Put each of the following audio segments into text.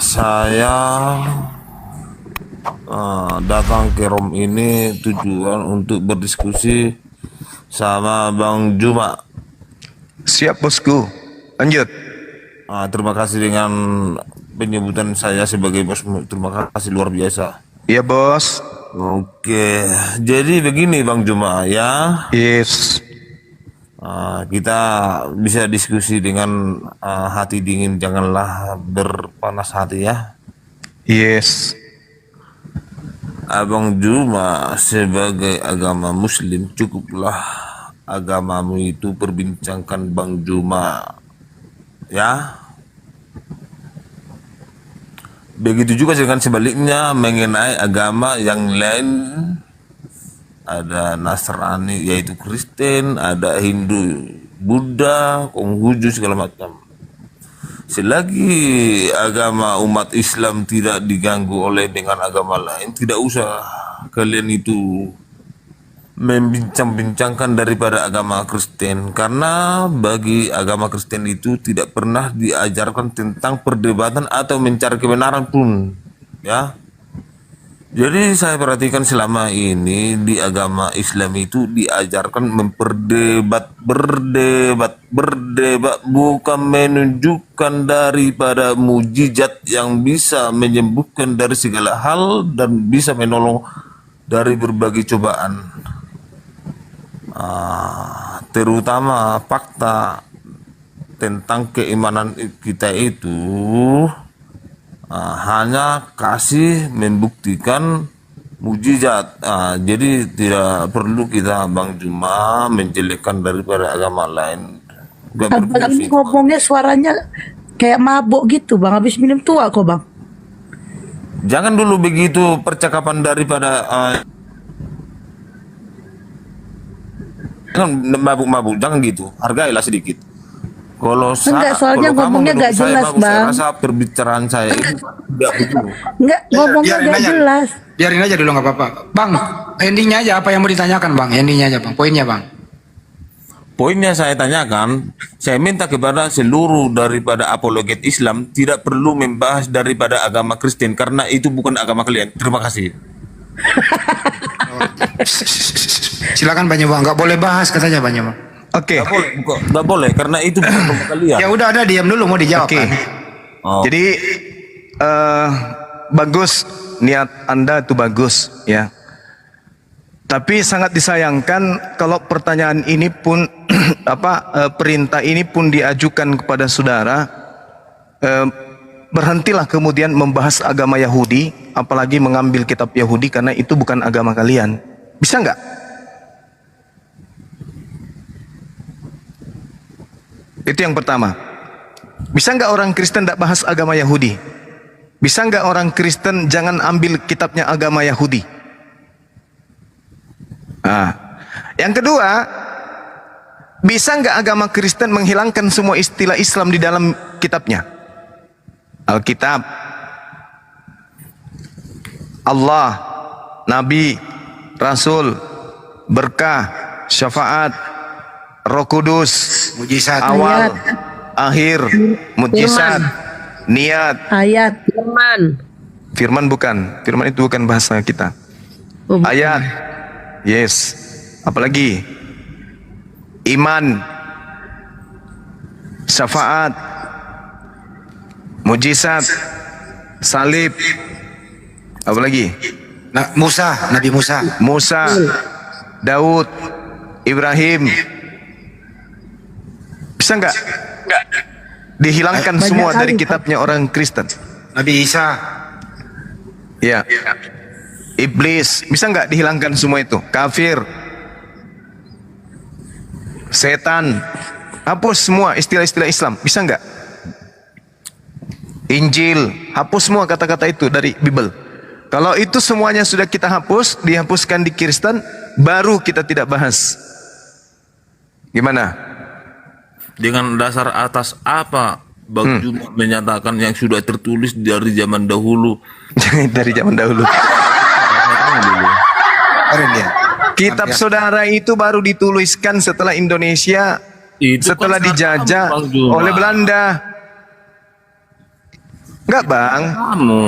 Saya datang ke Rom ini tujuan untuk berdiskusi sama Bang Juma. Siap bosku, lanjut. Terima kasih dengan penyebutan saya sebagai bos. Terima kasih luar biasa. Iya bos. Oke, jadi begini Bang Juma ya. Yes. Kita bisa diskusi dengan hati dingin, janganlah berpanas hati ya. Yes. Abang Juma sebagai agama muslim, cukuplah agamamu itu perbincangkan Bang Juma ya. Begitu juga dengan sebaliknya mengenai agama yang lain. Ada Nasrani yaitu Kristen, ada Hindu, Buddha, Konghucu segala macam. Selagi agama umat Islam tidak diganggu oleh dengan agama lain, tidak usah kalian itu membincang-bincangkan daripada agama Kristen, karena bagi agama Kristen itu tidak pernah diajarkan tentang perdebatan atau mencari kebenaran pun, ya. Jadi saya perhatikan selama ini di agama Islam itu diajarkan berdebat, bukan menunjukkan daripada mujizat yang bisa menyembuhkan dari segala hal dan bisa menolong dari berbagai cobaan. Terutama fakta tentang keimanan kita itu hanya kasih membuktikan mujizat. Jadi tidak perlu kita Bang Juma menjelekkan daripada agama lain. Abang ini ngomongnya suaranya kayak mabuk gitu bang, habis minum tua kok bang. Jangan dulu begitu percakapan daripada jangan mabuk-mabuk, jangan gitu. Hargailah sedikit. Enggak, soalnya ngomongnya gak jelas mabuk, bang. saya rasa perbicaraan saya itu tidak begitu. Enggak, ngomongnya biarin gak aja. jelas. Biarin aja dulu nggak apa-apa. Bang, endingnya aja apa yang mau ditanyakan bang? Endingnya aja bang, poinnya bang. Poinnya saya tanyakan, saya minta kepada seluruh daripada apologet Islam tidak perlu membahas daripada agama Kristen karena itu bukan agama kalian. Terima kasih. Silakan banyak bang, nggak boleh bahas katanya banyak bang. Oke. Nggak boleh karena itu bukan agama kalian. Ya udah ada diam dulu mau dijawab Oke. kan? Oh. Jadi bagus, niat Anda itu bagus ya. Tapi sangat disayangkan kalau pertanyaan ini pun perintah ini pun diajukan kepada saudara, berhentilah kemudian membahas agama Yahudi, apalagi mengambil kitab Yahudi karena itu bukan agama kalian. Bisa nggak? Itu yang pertama. Bisa nggak orang Kristen tidak bahas agama Yahudi? Bisa nggak orang Kristen jangan ambil kitabnya agama Yahudi? Yang kedua, bisa nggak agama Kristen menghilangkan semua istilah Islam di dalam kitabnya? Alkitab, Allah, Nabi, Rasul, berkah, syafaat, Roh Kudus, Mujizat. awal, akhir, mujizat, niat, Ayat. firman bukan, firman itu bukan bahasa kita. Ayat, yes, apalagi iman, syafaat, mujizat, salib, apalagi Musa, Nabi Musa. Musa, Daud, Ibrahim. Bisa nggak dihilangkan Banyak semua kali, dari Pak. kitabnya orang Kristen? Nabi Isa. Ya. Iblis, bisa nggak dihilangkan semua itu? Kafir, setan, hapus semua istilah-istilah Islam, bisa nggak? Injil, hapus semua kata-kata itu dari Bible. Kalau itu semuanya sudah kita hapus, dihapuskan di Kristen, baru kita tidak bahas. Gimana? Dengan dasar atas apa Bang Juma menyatakan yang sudah tertulis dari zaman dahulu? Dari zaman dahulu. Keren dia. Kitab saudara itu baru dituliskan setelah Indonesia, Itu setelah kan dijajah Bang Juma. oleh Belanda. Enggak bang, Kamu.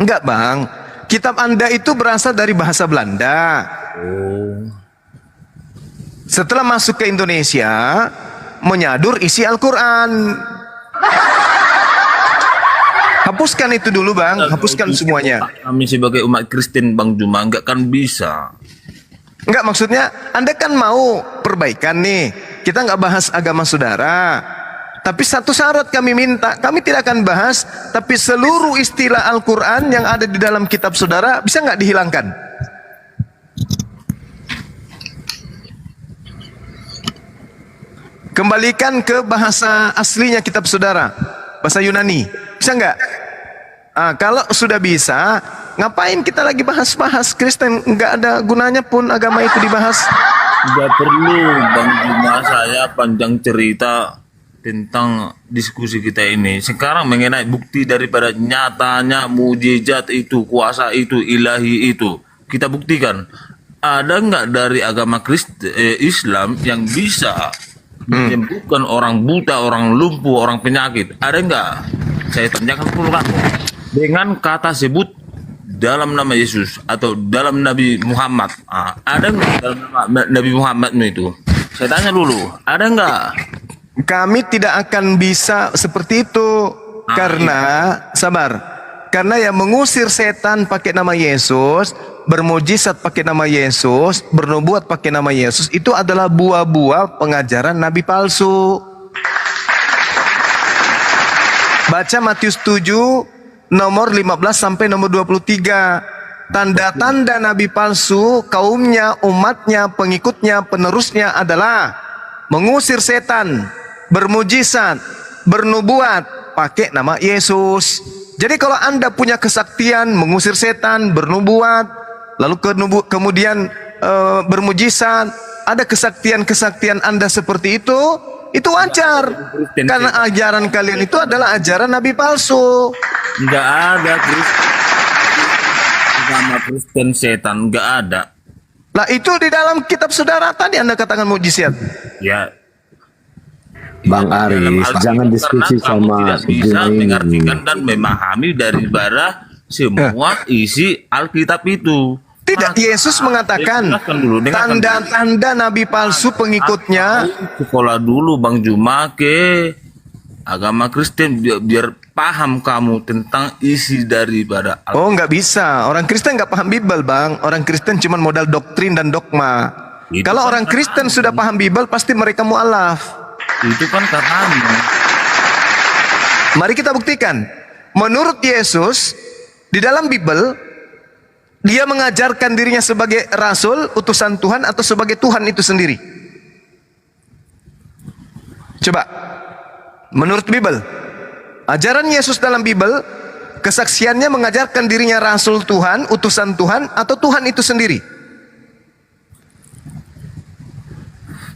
enggak bang. Kitab Anda itu berasal dari bahasa Belanda. Oh. Setelah masuk ke Indonesia, menyadur isi Al-Quran. Hapuskan itu dulu bang, hapuskan semuanya. Kami sebagai umat Kristen Bang Juma nggak kan bisa. Enggak, maksudnya Anda kan mau perbaikan nih. Kita nggak bahas agama saudara. Tapi satu syarat kami minta, kami tidak akan bahas, tapi seluruh istilah Al-Quran yang ada di dalam kitab saudara bisa nggak dihilangkan? Kembalikan ke bahasa aslinya kitab saudara, bahasa Yunani, bisa nggak? Kalau sudah bisa, ngapain kita lagi bahas-bahas Kristen? Nggak ada gunanya pun agama itu dibahas. Nggak perlu Bang Juma saya panjang cerita tentang diskusi kita ini. Sekarang mengenai bukti daripada nyatanya mujizat itu, kuasa itu, ilahi itu, kita buktikan. Ada nggak dari agama Islam yang bisa menyembuhkan orang buta, orang lumpuh, orang penyakit? Ada nggak? Saya tanyakan dulu kamu. Dengan kata sebut dalam nama Yesus atau dalam Nabi Muhammad, ada nggak dalam nama Nabi Muhammad itu? Saya tanya dulu, ada nggak? Kami tidak akan bisa seperti itu karena sabar. Karena yang mengusir setan pakai nama Yesus, bermujizat pakai nama Yesus, bernubuat pakai nama Yesus, itu adalah buah-buah pengajaran nabi palsu. Baca Matius 7 nomor 15 sampai nomor 23. Tanda-tanda nabi palsu, kaumnya, umatnya, pengikutnya, penerusnya adalah mengusir setan, bermujizat, bernubuat pakai nama Yesus. Jadi kalau Anda punya kesaktian mengusir setan, bernubuat, lalu kemudian bermujizat, ada kesaktian-kesaktian Anda seperti itu wajar. Karena ajaran kalian itu adalah ajaran nabi palsu. Nggak ada agama Kristen setan, nggak ada. Lah itu di dalam kitab saudara tadi Anda katakan mujizat. Ya, Bang Aris, jangan diskusi sama tidak bisa Juni. mengartikan dan memahami daripada semua isi Alkitab itu. Tidak, Yesus mengatakan tanda-tanda nabi palsu pengikutnya. Sekolah dulu Bang Juma ke agama Kristen biar paham kamu tentang isi daripada Alkitab. Oh, nggak bisa. Orang Kristen nggak paham Bible, Bang. Orang Kristen cuma modal doktrin dan dogma. Kalau orang Kristen sudah paham Bible, pasti mereka mualaf. Itu kan katamu. Mari kita buktikan. Menurut Yesus, di dalam Bible, dia mengajarkan dirinya sebagai rasul, utusan Tuhan, atau sebagai Tuhan itu sendiri. Coba, menurut Bible, ajaran Yesus dalam Bible, kesaksiannya mengajarkan dirinya rasul Tuhan, utusan Tuhan, atau Tuhan itu sendiri.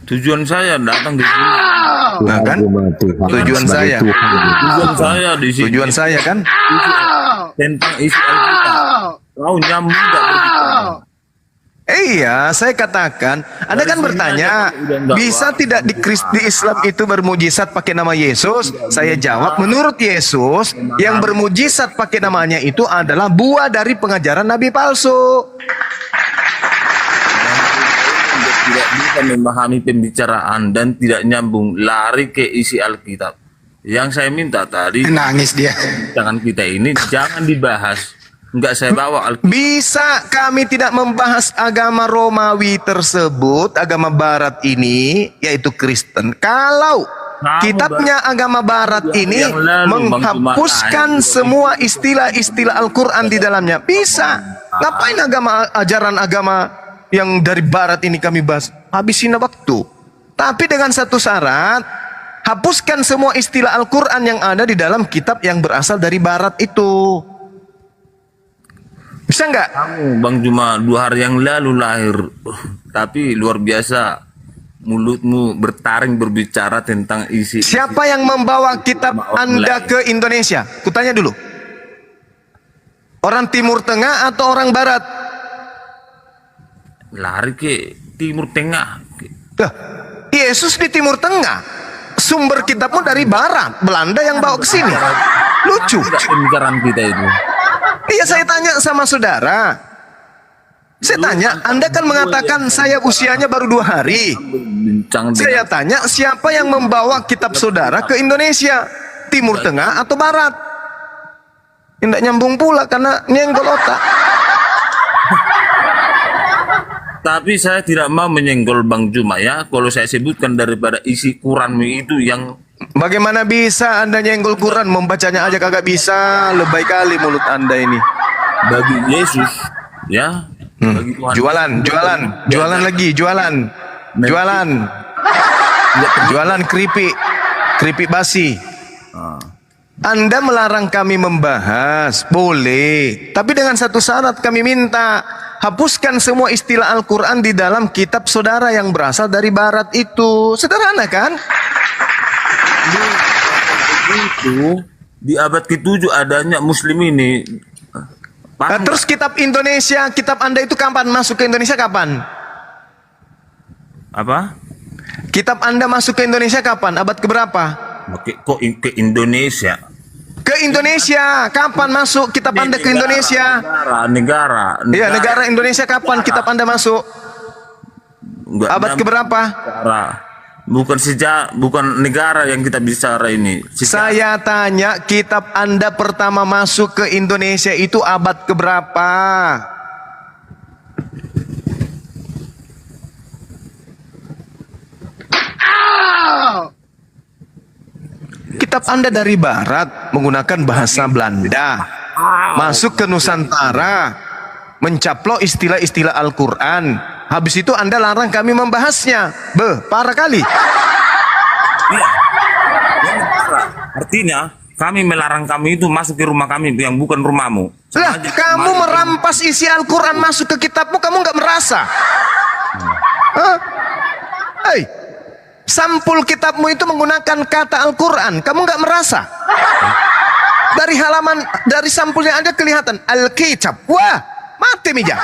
Tujuan saya datang di sini. Nah, kan? Tujuan saya. Tujuan saya di sini. Tujuan saya kan? Tentang isi Alkitab. Kau nyambung nggak berbicara? Iya, saya katakan, Anda kan bertanya, bisa tidak di Islam itu bermujizat pakai nama Yesus? Saya jawab, menurut Yesus, yang bermujizat pakai namanya itu adalah buah dari pengajaran nabi palsu. Tidak bisa memahami pembicaraan dan tidak nyambung, lari ke isi Alkitab. Yang saya minta tadi, Nangis dia. jangan kita ini jangan dibahas. Enggak saya bawa Alkitab. Bisa kami tidak membahas agama Romawi tersebut, agama Barat ini, yaitu Kristen. Kalau kitabnya agama Barat ini menghapuskan semua istilah-istilah Al-Quran di dalamnya, bisa. Ngapain ajaran agama yang dari Barat ini kami bahas? Habisin waktu. Tapi dengan satu syarat, hapuskan semua istilah Al-Quran yang ada di dalam kitab yang berasal dari Barat itu. Bisa nggak? Kamu Bang Juma 2 hari yang lalu lahir, tapi luar biasa mulutmu bertaring berbicara tentang isi. Siapa yang membawa kitab Anda ke Indonesia? Kutanya dulu. Orang Timur Tengah atau orang Barat? Lari ke Timur Tengah. Lah, Yesus di Timur Tengah. Sumber kitabmu dari Barat, Belanda yang bawa ke sini. Lucu. Tidak pembicaraan kita itu. Iya, saya tanya sama saudara. Saya tanya, Anda kan mengatakan saya usianya baru 2 hari. Bincang Saya dengan tanya, siapa yang membawa kitab saudara ke Indonesia? Timur Tengah atau Barat? Tidak nyambung pula karena nyenggol otak. Tapi saya tidak mau menyenggol Bang Juma ya. Kalau saya sebutkan daripada isi Quranmu itu yang Bagaimana bisa Anda nyenggol Quran? Membacanya aja kagak bisa. Lebay kali mulut Anda ini. bagi Yesus ya. Bagi Tuhan. Jualan lagi, jualan. Jualan keripik basi. Anda melarang kami membahas, boleh. Tapi dengan satu syarat kami minta, hapuskan semua istilah Al-Quran di dalam kitab saudara yang berasal dari Barat itu. Sederhana kan? Itu di abad ke-7 adanya Muslim ini. Nah, terus kitab Indonesia, kitab Anda itu kapan masuk ke Indonesia kapan? Apa? Kitab Anda masuk ke Indonesia kapan? Abad keberapa? Oke, kok ke Indonesia? Ke Indonesia, kapan masuk kitab Anda ke Indonesia? Negara. Iya, negara Indonesia kapan kitab Anda masuk? Enggak, Abad keberapa? negara. Bukan negara yang kita bicara ini. Saya tanya, kitab Anda pertama masuk ke Indonesia itu abad keberapa? Kitab Anda dari Barat menggunakan bahasa Belanda, masuk ke Nusantara, mencaplok istilah-istilah Al-Quran. Habis itu Anda larang kami membahasnya. Parah kali. Iya. Artinya kami melarang kami itu masuk ke rumah kami yang bukan rumahmu. Lah, kamu merampas isi Al-Quran masuk ke kitabmu, kamu nggak merasa? Hah? Hei, sampul kitabmu itu menggunakan kata Al-Quran, kamu nggak merasa? Dari sampulnya ada kelihatan Alkitab. Wah, mati meja.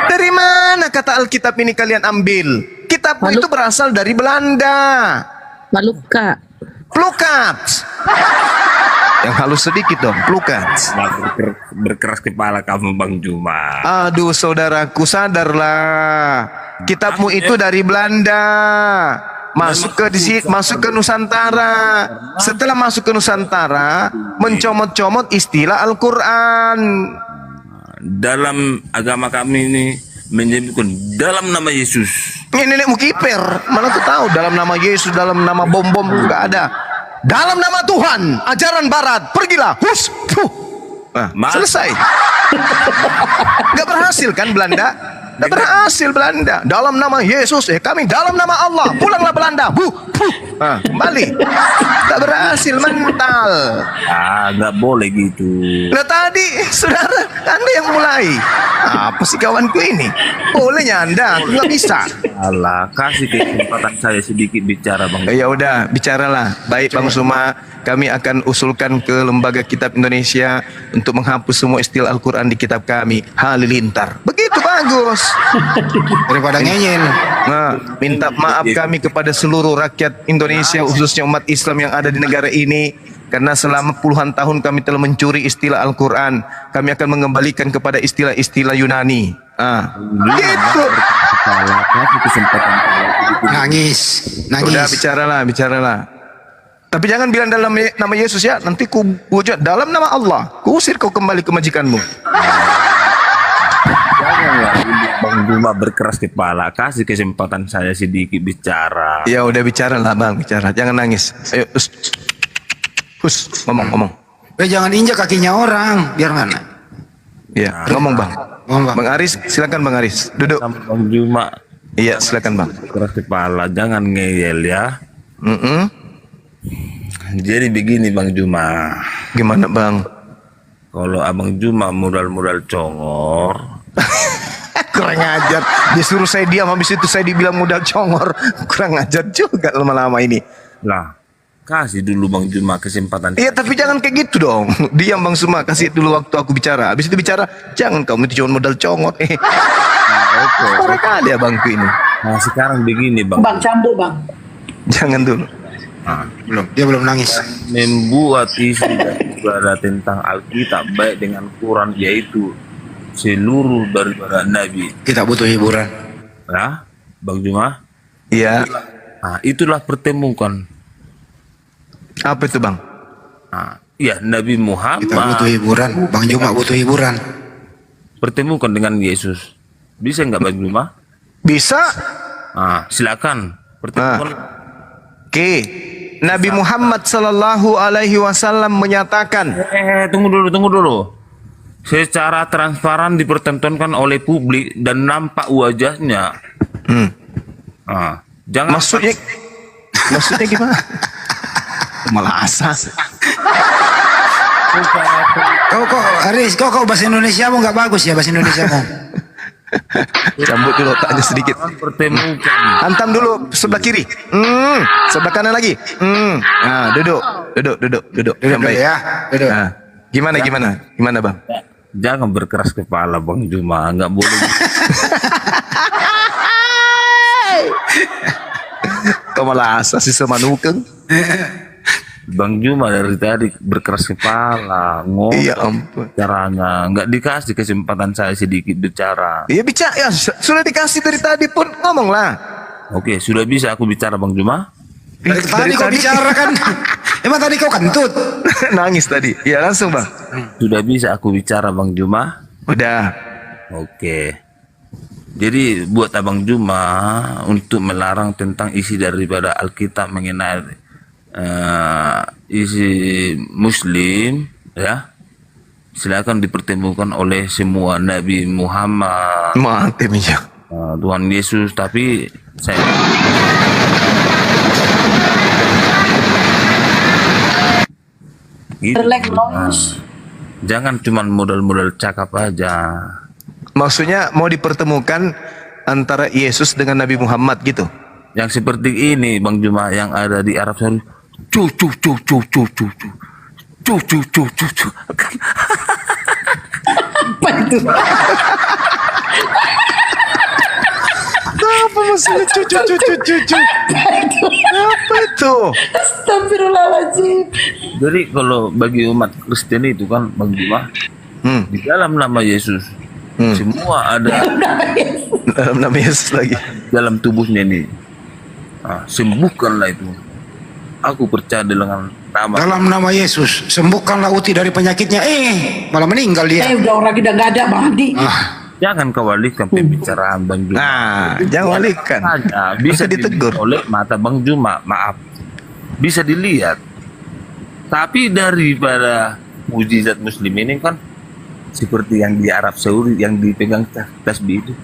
Dari mana kata Alkitab ini kalian ambil? Kitabmu itu berasal dari Belanda. Maluka. Plukat. Yang halus sedikit dong, plukat. Berkeras kepala kamu Bang Juma. Aduh saudaraku, sadarlah. Kitabmu itu dari Belanda. Masuk ke Nusantara. Setelah masuk ke Nusantara, mencomot-comot istilah Al-Quran. Dalam agama kami ini menyebutkan dalam nama Yesus. Ini nenekmu kiper, mana tuh tahu dalam nama Yesus, dalam nama bom-bom nggak ada. Dalam nama Tuhan, ajaran Barat, pergilah. Hus, nah, selesai. Nggak berhasil kan Belanda? Nggak berhasil Belanda. Dalam nama Yesus, kami dalam nama Allah. Pulanglah Belanda. Nah, kembali. Nggak berhasil, mental. Nggak boleh gitu. Nah tadi, saudara, Anda yang mulai. Apa sih kawanku ini? Bolehnya Anda, aku nggak bisa. Allah, kasih kesempatan saya sedikit bicara Bang. Ya udah, bicaralah. Baik Bang Suma, kami akan usulkan ke Lembaga Kitab Indonesia untuk menghapus semua istilah Al-Quran di kitab kami. Halilintar. Begitu bagus. Daripada ngeyel. Nah, minta maaf kami kepada seluruh rakyat Indonesia, khususnya umat Islam yang ada di negara ini, karena selama puluhan tahun kami telah mencuri istilah Al-Quran. Kami akan mengembalikan kepada istilah-istilah Yunani. Gitu. Nangis. Udah, bicaralah. Tapi jangan bilang dalam nama Yesus ya, nanti ku wujud dalam nama Allah. Kusir kau kembali ke majikanmu. Janganlah Bang Juma berkeras kepala. Kasih kesempatan saya sedikit bicara. Ya udah, bicaralah Bang, bicara. Jangan nangis. Ayo, ngomong. Jangan injak kakinya orang, biar mana? Ya, ngomong Bang. Bang Aris, silakan Bang Aris. Duduk. Bang Juma. Iya, silakan Bang. Berkeras kepala, jangan ngeyel ya. Jadi begini Bang Juma. Gimana Bang? Kalau Abang Juma modal-modal congor. Kurang ajar. Disuruh saya diam, habis itu saya dibilang modal congor. Kurang ajar juga lama-lama ini. Lah, kasih dulu Bang Juma kesempatan. Iya, tapi jangan kayak gitu dong. Diam Bang Suma, kasih dulu waktu aku bicara. Habis itu bicara, jangan kamu itu cuma modal congor. Orang kali ya Bangku ini. Nah, sekarang begini Bang. Bang, cambuk Bang. Jangan dulu. Dia belum nangis. Membuat isi daripada tentang Alkitab baik dengan Quran, yaitu seluruh daripada Nabi. Kita butuh hiburan. Ya, Bang Juma. Iya. Nah, itulah pertemukan. Apa itu Bang? Nah, ya Nabi Muhammad. Kita butuh hiburan. Bang Juma butuh hiburan. Pertemukan dengan Yesus. Bisa nggak Bang Juma? Bisa. Nah, silakan pertemukan. Oke. Nabi Muhammad sallallahu alaihi wasallam menyatakan, Tunggu dulu. Secara transparan dipertontonkan oleh publik dan nampak wajahnya. Nah, jangan maksudnya gimana? Malah asas. Kau Aris, kau bahasa Indonesia mu nggak bagus ya bahasa Indonesia mu. Cambuk dulu otaknya sedikit. pertemukan. Hantam dulu sebelah kiri. Sebelah kanan lagi. Nah, duduk. Duduk Sampai. ya. Duduk. Nah, gimana Bang? Jangan berkeras kepala Bang Juma, nggak boleh. Kau malah asas sih semanukeng. Bang Juma dari tadi berkeras kepala, ngomong Iya ampun. caranya, nggak dikasih kesempatan saya sedikit bicara. Iya bicara ya, sudah dikasih dari tadi pun ngomonglah. Oke, sudah bisa aku bicara Bang Juma? Dari tadi kau bicara kan? Emang tadi kau kentut? Nangis tadi. Ya langsung Bang. Sudah bisa aku bicara Bang Juma? Udah. Oke. Jadi buat Abang Juma untuk melarang tentang isi daripada Alkitab mengenai isi Muslim, ya, silakan dipertemukan oleh semua Nabi Muhammad, Mati ya. Tuhan Yesus. Tapi saya gitu. Jangan cuma modal-modal cakap aja. Maksudnya mau dipertemukan antara Yesus dengan Nabi Muhammad gitu. Yang seperti ini Bang Juma yang ada di Arab Saudi. Apa itu? Apa maksudnya cucu? Apa itu? Astagfirullahaladzim. Jadi kalau bagi umat Kristen itu kan Bang Juma, di dalam nama Yesus semua ada Dalam nama Yesus lagi. dalam tubuhnya ini. Nah, sembuhkanlah itu. Aku percaya dengan nama. Dalam nama Yesus, sembuhkanlah Uti dari penyakitnya. Malah meninggal dia. Udah orang kita nggak ada Bang Adi. Jangan kau alihkan pembicaraan Bang Juma. Nah, jangan alihkan. Saja bisa ditegur. ditegur oleh mata Bang Juma, maaf. Bisa dilihat. Tapi daripada mujizat Muslim ini kan seperti yang di Arab Saudi yang dipegang tasbih itu.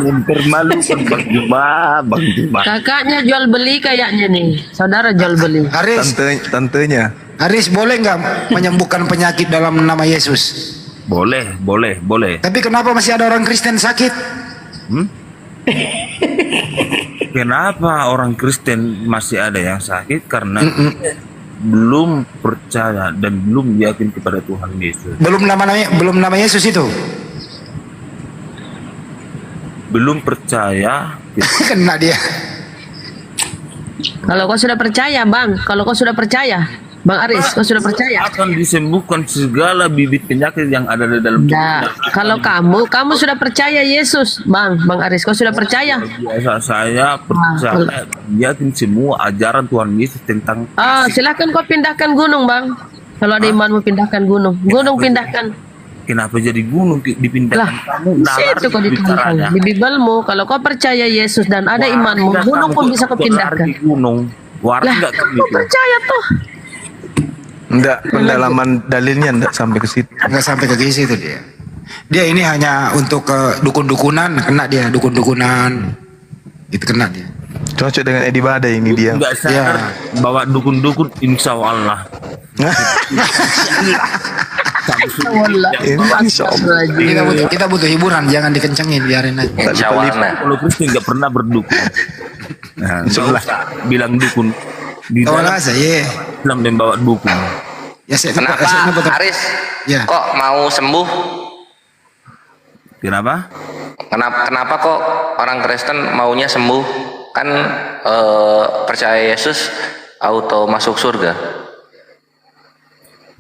Mempermalukan Bang Juma. Kakaknya jual beli kayaknya nih. Saudara jual beli. Aris, Tantenya. Aris boleh nggak menyembuhkan penyakit dalam nama Yesus? Boleh. Tapi kenapa masih ada orang Kristen sakit? Kenapa orang Kristen masih ada yang sakit? Karena belum percaya dan belum yakin kepada Tuhan Yesus. Belum nama Yesus itu. Belum percaya. Kena dia. Kalau kau sudah percaya, Bang. Kalau kau sudah percaya, Bang Aris, kau sudah percaya. Akan disembuhkan segala bibit penyakit yang ada di dalam Nah, kalau kamu sudah percaya Yesus, Bang Aris, kau sudah percaya. Biasa saya percaya yakin semua ajaran Tuhan Yesus tentang Silahkan kau pindahkan gunung, Bang. Kalau ada imanmu pindahkan gunung. Gunung pindahkan. kenapa jadi gunung dipindahkan kamu Situ kau ditantang. Di Bibelmu, kalau kau percaya Yesus dan ada imanmu, gunung pun bisa kau pindahkan. Gunung waras Lah, enggak kau percaya tuh. Enggak, pendalaman dalilnya enggak sampai ke situ. Nggak sampai ke situ dia. Dia ini hanya untuk ke dukun-dukunan, kena dia dukun-dukunan. Itu kena dia. Cocok dengan Edi Badai ini dia. enggak sadar bawa dukun-dukun insya Allah. Insya Allah. Kita butuh hiburan, jangan dikencengin, biarin aja. Kalau Kristen nggak pernah berdukun. Nah, nggak usah bilang dukun. Di Oh dalam lah saya. Islam membawa dukun. Ya saya Kenapa betul. Aris Ya. kok mau sembuh? Kenapa? Kenapa kok orang Kristen maunya sembuh? Kan percaya Yesus auto masuk surga.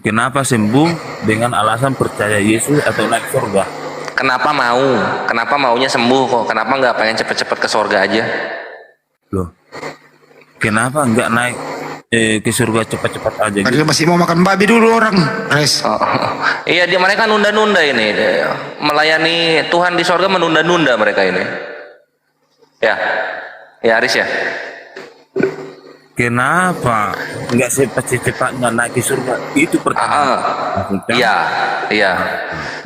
Kenapa sembuh dengan alasan percaya Yesus atau naik surga? Kenapa mau? Kenapa maunya sembuh kok? Kenapa nggak pengen cepet-cepet ke surga aja? Loh, kenapa nggak naik ke surga cepat-cepat aja gitu? Padahal masih mau makan babi dulu orang, Res. Iya, mereka nunda-nunda ini. Melayani Tuhan di surga menunda-nunda mereka ini. Ya Aris ya. Kenapa nggak cepat-cepatnya naik ke surga? Itu pertanyaan. Iya.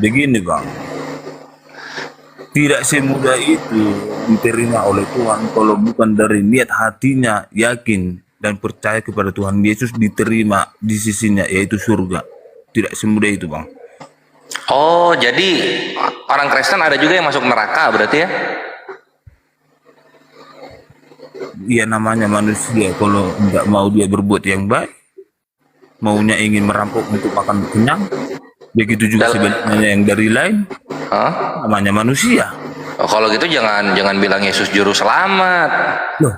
Begini bang, tidak semudah itu diterima oleh Tuhan kalau bukan dari niat hatinya yakin dan percaya kepada Tuhan Yesus, diterima di sisinya, yaitu surga. Tidak semudah itu bang. Oh, jadi orang Kristen ada juga yang masuk neraka berarti ya? Iya, namanya manusia, kalau nggak mau dia berbuat yang baik, maunya ingin merampok untuk makan kenyang, begitu juga sebenarnya yang dari lain, namanya manusia. Oh, kalau gitu jangan bilang Yesus juru selamat. Loh,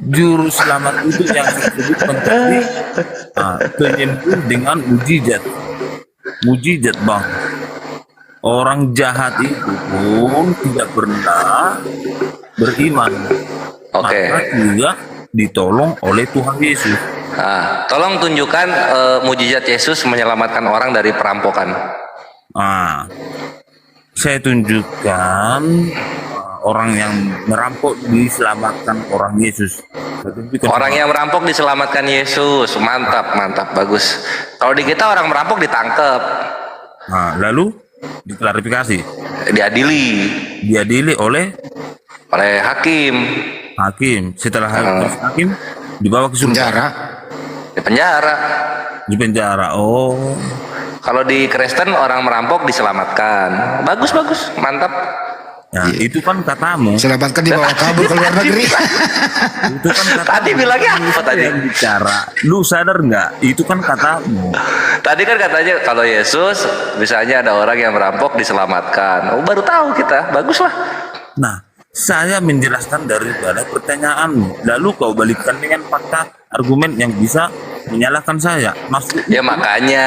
juru selamat itu yang disebutkan tadi, penyembuh dengan mujizat bang. Orang jahat itu pun tidak pernah beriman. Maka juga ditolong oleh Tuhan Yesus. Tolong tunjukkan mujizat Yesus menyelamatkan orang dari perampokan. Saya tunjukkan orang yang merampok diselamatkan orang Yesus. Orang yang merampok diselamatkan Yesus. Mantap, bagus. Kalau di kita orang merampok ditangkap. Lalu diklarifikasi, diadili oleh hakim. Setelah hakim dibawa ke surga, di penjara. Oh, kalau di Kristen orang merampok diselamatkan. Bagus, mantap. Nah, itu kan katamu. Selamatkan dibawa kabur ke luar negeri. Itu kan katamu. Tadi bilangnya apa tadi? Yang bicara. Lu sadar nggak? Itu kan katamu. Tadi kan katanya kalau Yesus misalnya ada orang yang merampok diselamatkan. Oh, baru tahu kita. Baguslah. Nah, saya menjelaskan daripada pertanyaanmu. Lalu kau balikkan dengan fakta argumen yang bisa menyalahkan saya. Ya makanya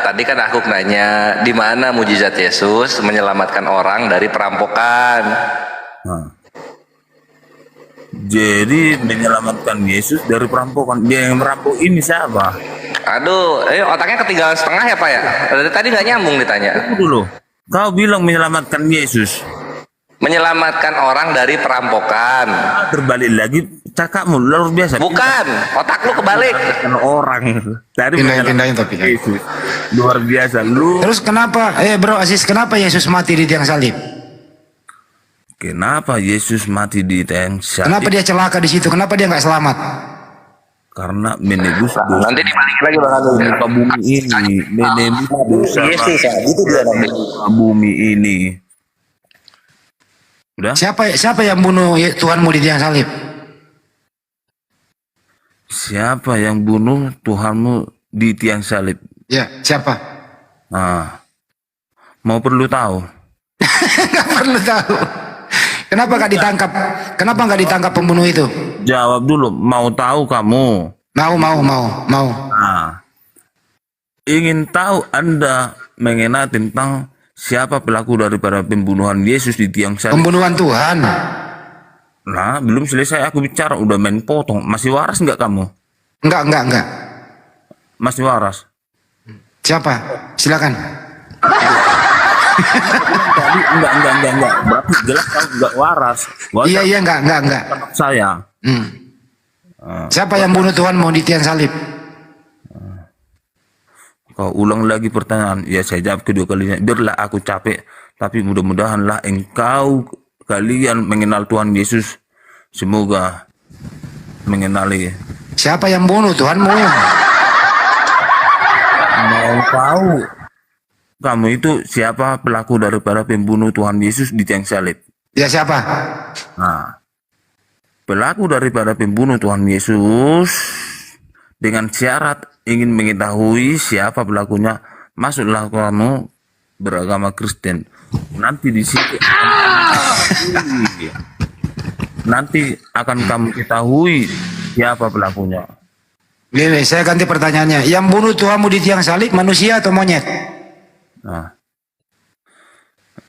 tadi kan aku nanya di mana mujizat Yesus menyelamatkan orang dari perampokan. Jadi menyelamatkan Yesus dari perampokan. Dia yang merampok ini siapa? Aduh, otaknya ketinggalan setengah ya Pak ya? Dari tadi nggak nyambung ditanya. Tunggu dulu. Kau bilang menyelamatkan Yesus. Menyelamatkan orang dari perampokan. Terbalik lagi cakapmu luar biasa. Bukan, otak lu kebalik. Orang tadi pindahin tapi Yesus luar biasa lu. Terus kenapa bro Aziz, kenapa Yesus mati di tiang salib? Kenapa Yesus mati di tiang salib? Kenapa dia celaka di situ? Kenapa dia nggak selamat? Karena menebus dosa. Nanti dibalik lagi Bang Anu. Muka bumi ini menebus dosa. Yesus ya, itu dia nanti. Bumi ini. Udah? Siapa yang bunuh Tuhanmu di tiang salib? Siapa yang bunuh Tuhanmu di tiang salib? Ya, siapa? Mau perlu tahu? Nggak perlu tahu. Kenapa nggak ditangkap? Kenapa nggak ditangkap pembunuh itu? Jawab dulu. Mau tahu kamu? Mau. Ingin tahu Anda mengenai tentang siapa pelaku daripada pembunuhan Yesus di tiang salib? Pembunuhan Tuhan. Nah, belum selesai aku bicara, udah main potong. Masih waras nggak kamu? Enggak. Masih waras. Siapa? Silakan. Tadi enggak. Berarti jelas kamu enggak waras. Iya, enggak. Saya. Siapa yang bunuh Tuhanmu di tiang salib? Kau ulang lagi pertanyaan. Ya, saya jawab kedua kalinya. Biarlah aku capek. Tapi mudah-mudahanlah engkau kalian mengenal Tuhan Yesus. Semoga mengenali. Siapa yang bunuh Tuhanmu? Mau tahu kamu itu siapa pelaku daripada pembunuh Tuhan Yesus di tiang salib? Ya, siapa? Nah, pelaku daripada pembunuh Tuhan Yesus dengan syarat ingin mengetahui siapa pelakunya, masuklah kamu beragama Kristen, nanti di situ nanti akan kamu ketahui siapa pelakunya. Gini, saya ganti pertanyaannya. Yang bunuh Tuhanmu di tiang salib manusia atau monyet? Nah,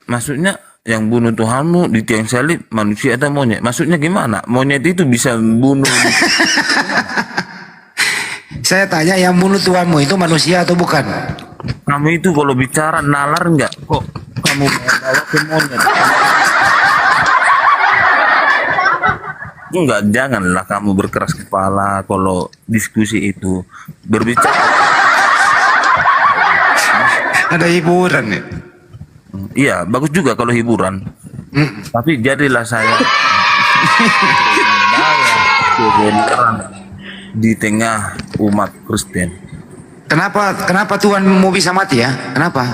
maksudnya yang bunuh Tuhanmu di tiang salib manusia atau monyet? Maksudnya gimana? Monyet itu bisa bunuh? Saya tanya yang bunuh Tuhanmu itu manusia atau bukan? Kamu itu kalau bicara nalar nggak? Kok kamu bawa ke monyet? Enggak, janganlah kamu berkeras kepala kalau diskusi itu. Berbicara. Ada hiburan ya? Iya, bagus juga kalau hiburan. Tapi jadilah saya kebenaran di tengah umat Kristen. Kenapa Tuhanmu bisa mati ya? Kenapa?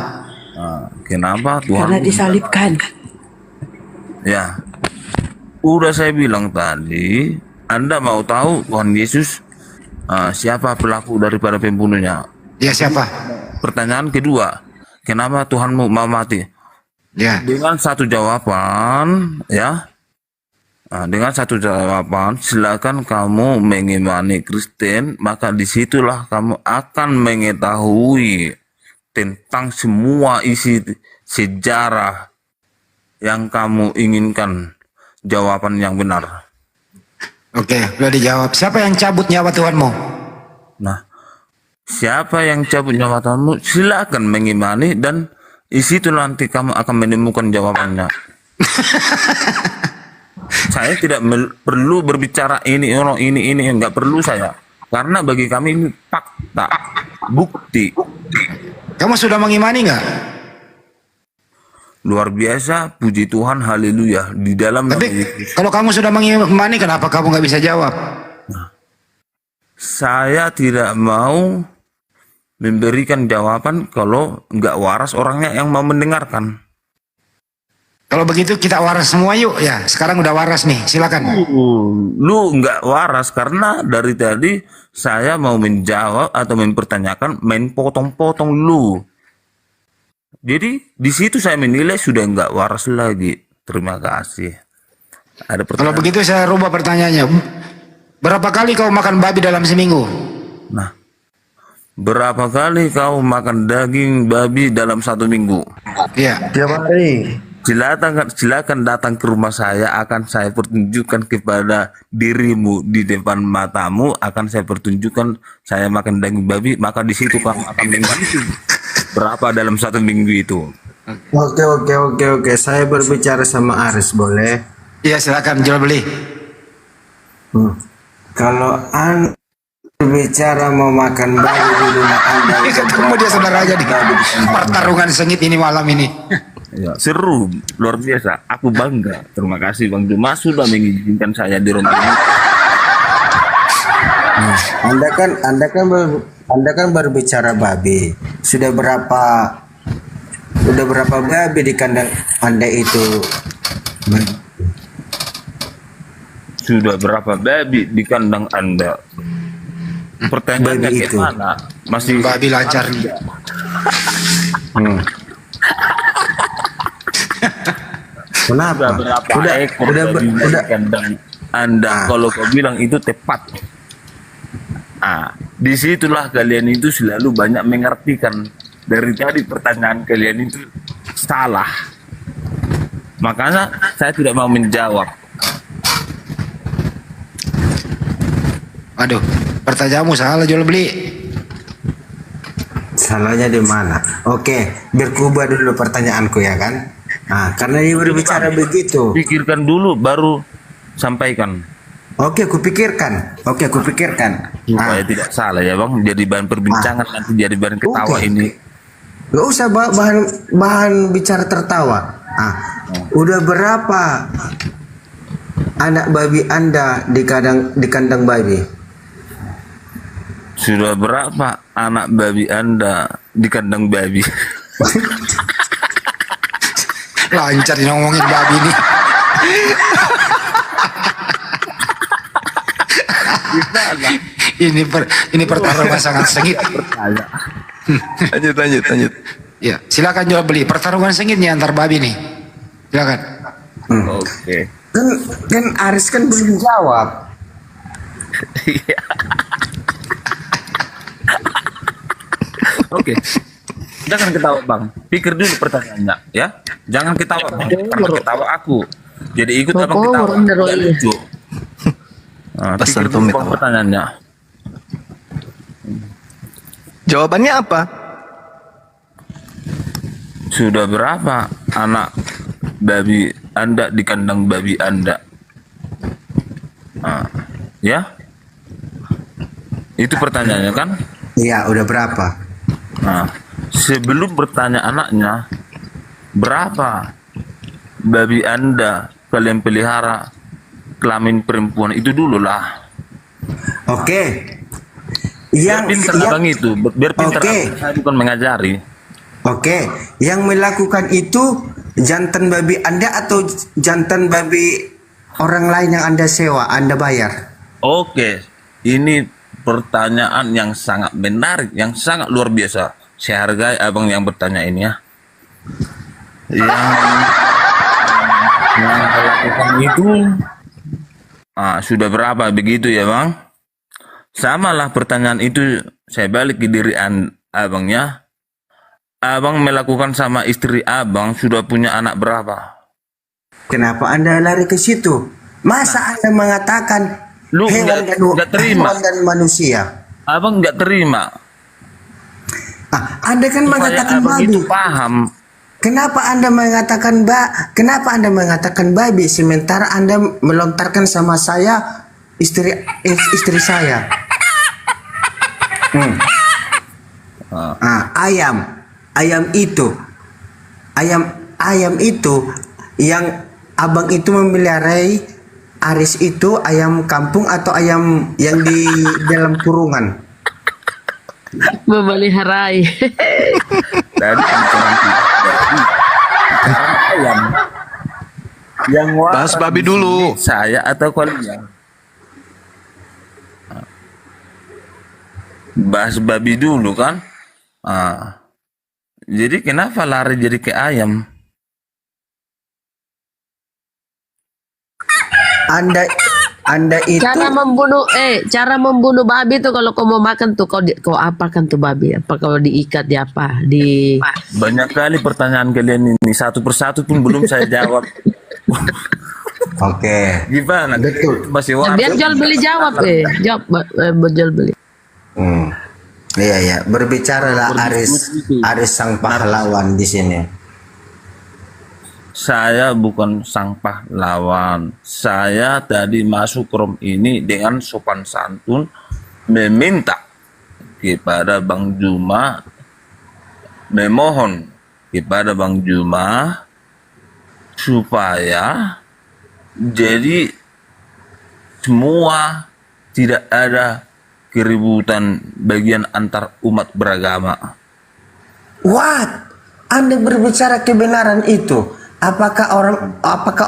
Nah, kenapa Tuhan? Karena disalibkan. Ya, udah saya bilang tadi. Anda mau tahu Tuhan Yesus siapa pelaku daripada pembunuhnya? Ya siapa? Pertanyaan kedua, kenapa Tuhanmu mau mati? Ya. Dengan satu jawaban, ya. Nah, dengan satu jawaban, silakan kamu mengimani Kristen, maka disitulah kamu akan mengetahui tentang semua isi sejarah yang kamu inginkan jawaban yang benar. Oke, udah dijawab. Siapa yang cabut nyawa Tuhanmu? Nah, siapa yang cabut nyawa Tuhanmu, silakan mengimani dan isi itu nanti kamu akan menemukan jawabannya. Saya tidak perlu berbicara ini enggak perlu saya. Karena bagi kami ini fakta, bukti. Kamu sudah mengimani nggak? Luar biasa, puji Tuhan, haleluya. Di dalam Tapi kalau kamu sudah mengimani, kenapa kamu nggak bisa jawab? Saya tidak mau memberikan jawaban kalau nggak waras orangnya yang mau mendengarkan. Kalau begitu kita waras semua yuk ya. Sekarang udah waras nih, silakan. Lu nggak waras karena dari tadi saya mau menjawab atau mempertanyakan, main potong-potong lu. Jadi di situ saya menilai sudah nggak waras lagi. Terima kasih. Ada Kalau pertanyaan? begitu saya rubah pertanyaannya. Berapa kali kau makan babi dalam seminggu? Nah, berapa kali kau makan daging babi dalam 1 minggu? Iya. Tiap hari. Silakan datang ke rumah saya, akan saya pertunjukkan kepada dirimu di depan matamu, akan saya pertunjukkan saya makan daging babi, maka di situ kamu akan menghitung berapa dalam 1 minggu itu. Oke. Saya berbicara sama Aris, boleh? Iya, silakan jual beli. Kalau Anda berbicara mau makan babi di rumah Anda, Ketemu dia saudara aja nih. Pertarungan sengit ini malam ini. Ya, seru, luar biasa. Aku bangga. Terima kasih Bang Juma sudah mengizinkan saya di rumah ini. Anda kan berbicara babi. Sudah berapa babi di kandang Anda itu? Sudah berapa babi di kandang Anda? Pertanyaannya Babi itu. gimana? Masih Babi lancar. Kenapa? berapa ekor babi di kandang Anda? Kalau kau bilang itu tepat. Disitulah kalian itu selalu banyak mengartikan. Dari tadi pertanyaan kalian itu salah. Makanya saya tidak mau menjawab. Aduh, pertanyaanmu salah jual beli. Salahnya di mana? Oke, biar kubah dulu pertanyaanku ya kan. Karena dia berbicara begitu. Pikirkan dulu baru sampaikan. Oke, aku pikirkan. Supaya tidak salah ya Bang. Jadi bahan perbincangan nanti jadi bahan ketawa Oke. ini. Gak usah bahan bicara tertawa. Udah berapa anak babi Anda di kandang babi? Sudah berapa anak babi Anda di kandang babi? Lancar ngomongin babi nih. ini pertarungan sangat sengit. Lanjut. Ya, silakan jual beli. Pertarungan sengit nih antar babi nih. Silakan. Oke. Kan Aris kan belum jawab. Oke. Jangan ketawa Bang. Pikir dulu pertanyaannya ya. Jangan ketawa Bang. Karena ketawa aku. Jadi ikut Abang ketawa. Nggak lucu. Nah, pikir dulu Bang pertanyaannya. Jawabannya apa? Sudah berapa anak babi Anda di kandang babi Anda? Nah, ya? Itu pertanyaannya kan? Iya, udah berapa? Nah, sebelum bertanya anaknya, berapa babi Anda kalian pelihara kelamin perempuan itu dulu lah. Oke. Biar pintar abang itu, biar pintar abang, saya bukan mengajari. Oke, yang melakukan itu jantan babi Anda atau jantan babi orang lain yang Anda sewa, Anda bayar? Oke, ini pertanyaan yang sangat menarik, yang sangat luar biasa. Saya hargai abang yang bertanya ini ya. Yang melakukan itu sudah berapa begitu ya bang? Samalah pertanyaan itu saya balik ke diri abangnya. Abang melakukan sama istri abang sudah punya anak berapa? Kenapa Anda lari ke situ? Masa Anda mengatakan lu hewan dan manusia? Abang nggak terima. Anda kan mengatakan babi. Itu paham. Kenapa Anda mengatakan babi sementara Anda melontarkan sama saya istri saya? Ayam itu yang abang itu memeliharai Aris itu ayam kampung atau ayam yang di dalam kurungan? Memeliharai. Tadi ayam yang bahas babi dulu. Saya atau kalian? Bahas babi dulu kan? Jadi kenapa lari jadi ke ayam? Anda itu cara membunuh babi tuh kalau kau mau makan tuh kau apakan tuh babi? Apa kalau diikat di apa? Banyak kali pertanyaan kalian ini, satu persatu pun belum saya jawab. Oke. Gimana? Betul. Masih biar jual beli jawab jual beli. Iya, berbicaralah Aris sang pahlawan di sini. Saya bukan sang pahlawan. Saya tadi masuk room ini dengan sopan santun meminta kepada Bang Juma, memohon kepada Bang Juma supaya jadi semua tidak ada keributan bagian antar umat beragama. What? Anda berbicara kebenaran itu? Apakah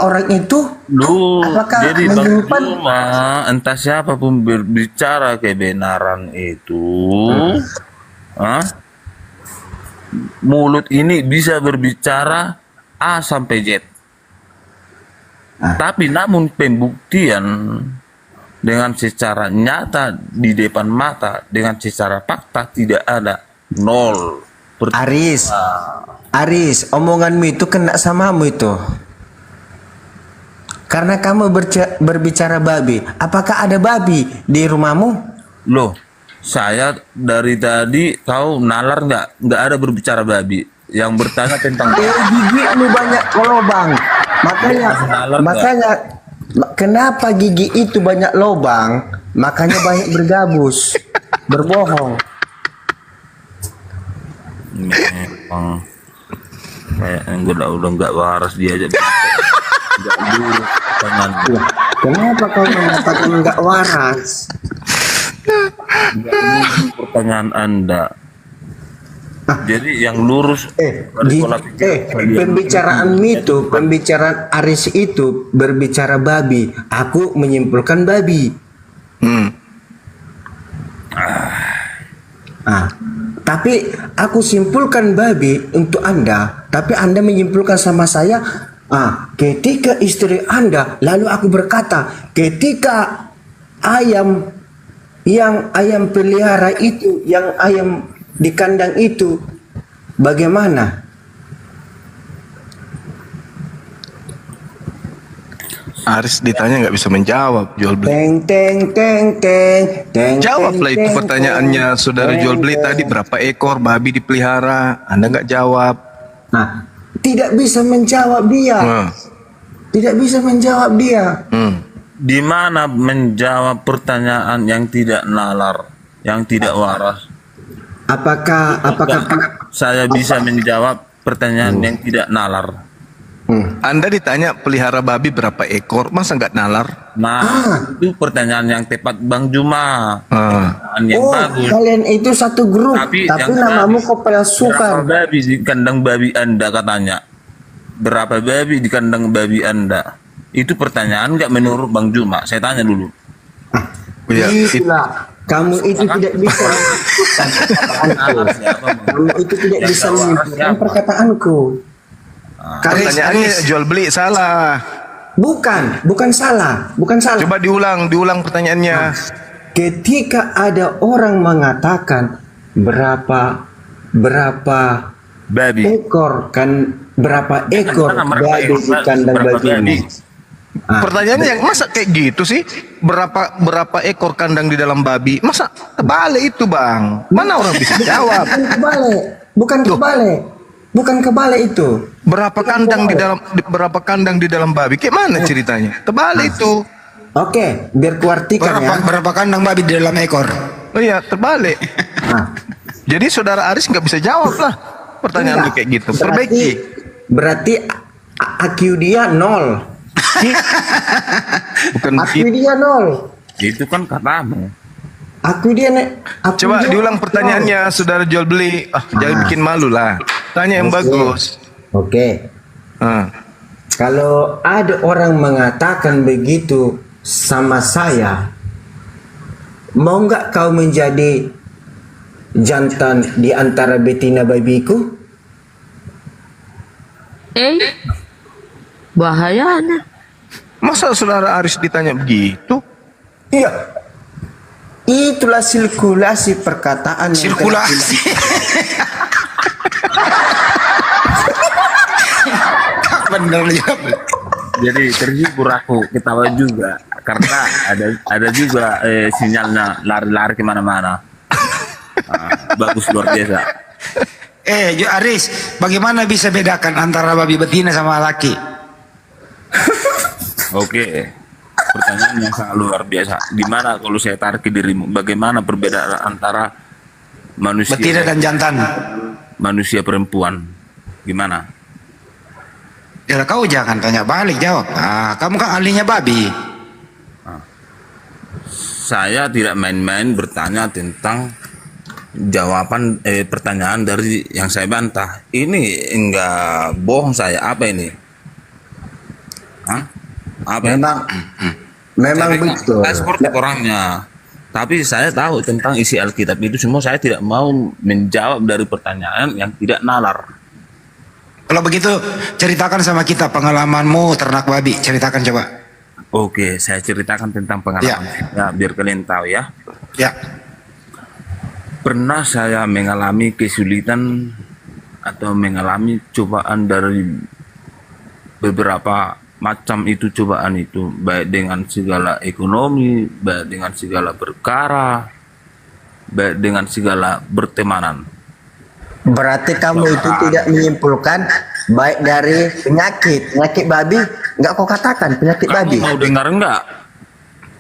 orang itu? Jadi Bang Juma, entah siapapun berbicara kebenaran itu, mulut ini bisa berbicara A sampai Z. Tapi namun pembuktian dengan secara nyata di depan mata, dengan secara fakta tidak ada, nol. Aris, omonganmu itu kena samamu itu. Karena kamu berbicara babi. Apakah ada babi di rumahmu? Loh, saya dari tadi kau nalar nggak ada berbicara babi. Yang bertanya tentang gigimu banyak lobang. Makanya kenapa gigi itu banyak lobang? Makanya banyak bergabus, berbohong. Memang kayak udah nggak waras dia aja. Kenapa kau mengatakan nggak waras? Pertanyaan Anda. Jadi yang lurus. Pembicaraan Aris itu berbicara babi. Aku menyimpulkan babi. Tapi aku simpulkan babi untuk Anda, tapi Anda menyimpulkan sama saya, ketika istri Anda, lalu aku berkata, ketika ayam yang ayam pelihara itu, yang ayam di kandang itu, bagaimana? Aris ditanya nggak bisa menjawab, jual beli. Teng teng teng teng teng. Jawablah itu pertanyaannya saudara jual beli tadi, berapa ekor babi dipelihara? Anda nggak jawab. Nah, tidak bisa menjawab dia. Tidak bisa menjawab dia. Di mana menjawab pertanyaan yang tidak nalar, yang tidak waras? Apakah Saya bisa menjawab pertanyaan yang tidak nalar. Anda ditanya pelihara babi berapa ekor, masa nggak nalar? Nah, itu pertanyaan yang tepat Bang Juma. Pertanyaan yang bagus. Kalian itu satu grup, tapi yang namamu babi, Kopel Sukar. berapa babi di kandang babi Anda katanya? Berapa babi di kandang babi Anda? Itu pertanyaan nggak menurut Bang Juma? Saya tanya dulu. Itulah. Kamu itu tidak bisa Kamu itu tidak bisa menyimpulkan perkataanku. Pertanyaannya jual beli salah. Bukan salah. Coba diulang pertanyaannya. Ketika ada orang mengatakan berapa Babi. ekor babi di kandang babi ini? Pertanyaannya yang masa kayak gitu sih? Berapa ekor kandang di dalam babi? Masa kebalik itu, Bang? Mana orang bisa jawab? Bukan kebalik itu. Berapa kandang di dalam babi? Kayak mana ceritanya? Terbalik itu. Oke, biar kuartikan ya. Berapa kandang babi di dalam ekor? Oh iya, terbalik. Jadi saudara Aris nggak bisa jawab lah pertanyaan kayak gitu. Perbaiki. Berarti IQ dia 0. Bukan IQ dia 0. Itu kan katamu. Coba diulang pertanyaannya, saudara jual beli. Jangan bikin malu lah. Tanya yang bagus. Oke. Kalau ada orang mengatakan begitu sama saya, mau nggak kau menjadi jantan di antara betina babiku? Bahayanya. Masa saudara Aris ditanya begitu? Iya. Itulah sirkulasi perkataan. Sirkulasi. Bener ya. Jadi terhibur aku ketawa juga karena ada juga sinyalnya lari-lari kemana-mana. Bagus, luar biasa. Aris, bagaimana bisa bedakan antara babi betina sama laki? Oke, pertanyaan yang sangat luar biasa. Gimana kalau saya tarik ke dirimu? Bagaimana perbedaan antara manusia betina dan jantan? Manusia perempuan? Gimana? Ya kau jangan tanya balik, jawab. Kamu kan ahlinya babi. Saya tidak main-main bertanya tentang jawaban pertanyaan dari yang saya bantah. Ini enggak bohong saya. Apa ini? Memang betul. Saya seperti orangnya. Tapi saya tahu tentang isi Alkitab itu semua. Saya tidak mau menjawab dari pertanyaan yang tidak nalar. Kalau begitu ceritakan sama kita pengalamanmu ternak babi. Ceritakan coba. Oke, saya ceritakan tentang pengalaman. Ya, biar kalian tahu ya. Ya. Pernah saya mengalami kesulitan atau mengalami cobaan dari beberapa macam itu cobaan itu, baik dengan segala ekonomi, baik dengan segala perkara, baik dengan segala pertemanan. Berarti kamu itu tidak menyimpulkan baik dari penyakit babi, nggak kau katakan penyakit babi. Mau dengar enggak?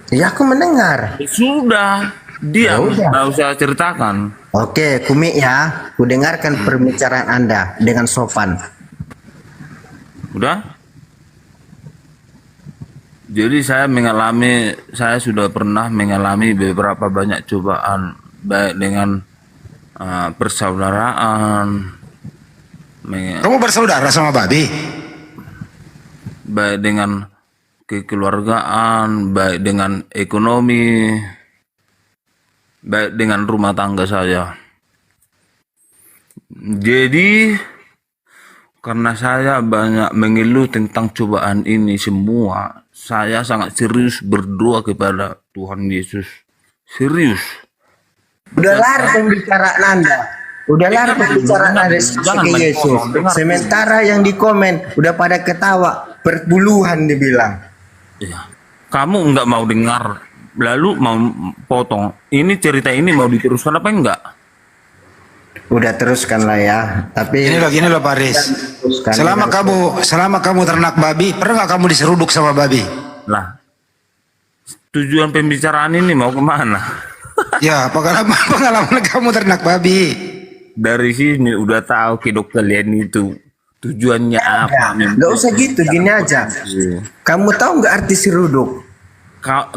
Ya aku mendengar. Sudah, diam, nggak usah ceritakan. Oke, Kumi ya, ku dengarkan pembicaraan Anda dengan sopan. Udah? Jadi saya sudah pernah mengalami beberapa banyak cobaan, baik dengan persaudaraan. Kamu bersaudara sama babi? Baik dengan kekeluargaan, baik dengan ekonomi, baik dengan rumah tangga saya. Jadi karena saya banyak mengeluh tentang cobaan ini semua, saya sangat serius berdoa kepada Tuhan Yesus. Serius. Udah lari pembicaraan Anda. Udah lari pembicaraan Anda Jangan ke main Yesus. potong, dengar. Sementara yang di komen udah pada ketawa, berpuluhan dibilang. Ya. Kamu nggak mau dengar, lalu mau potong. Ini cerita ini mau diteruskan apa enggak? Udah teruskan lah ya. Tapi Gini loh Paris. teruskan. Selama kamu ternak babi, pernah nggak kamu diseruduk sama babi? Lah, tujuan pembicaraan ini mau kemana? Ya, pengalaman kamu ternak babi. Dari sini udah tahu kedok kalian itu tujuannya apa. Gak usah gitu, gini aja. Kamu tahu nggak arti seruduk?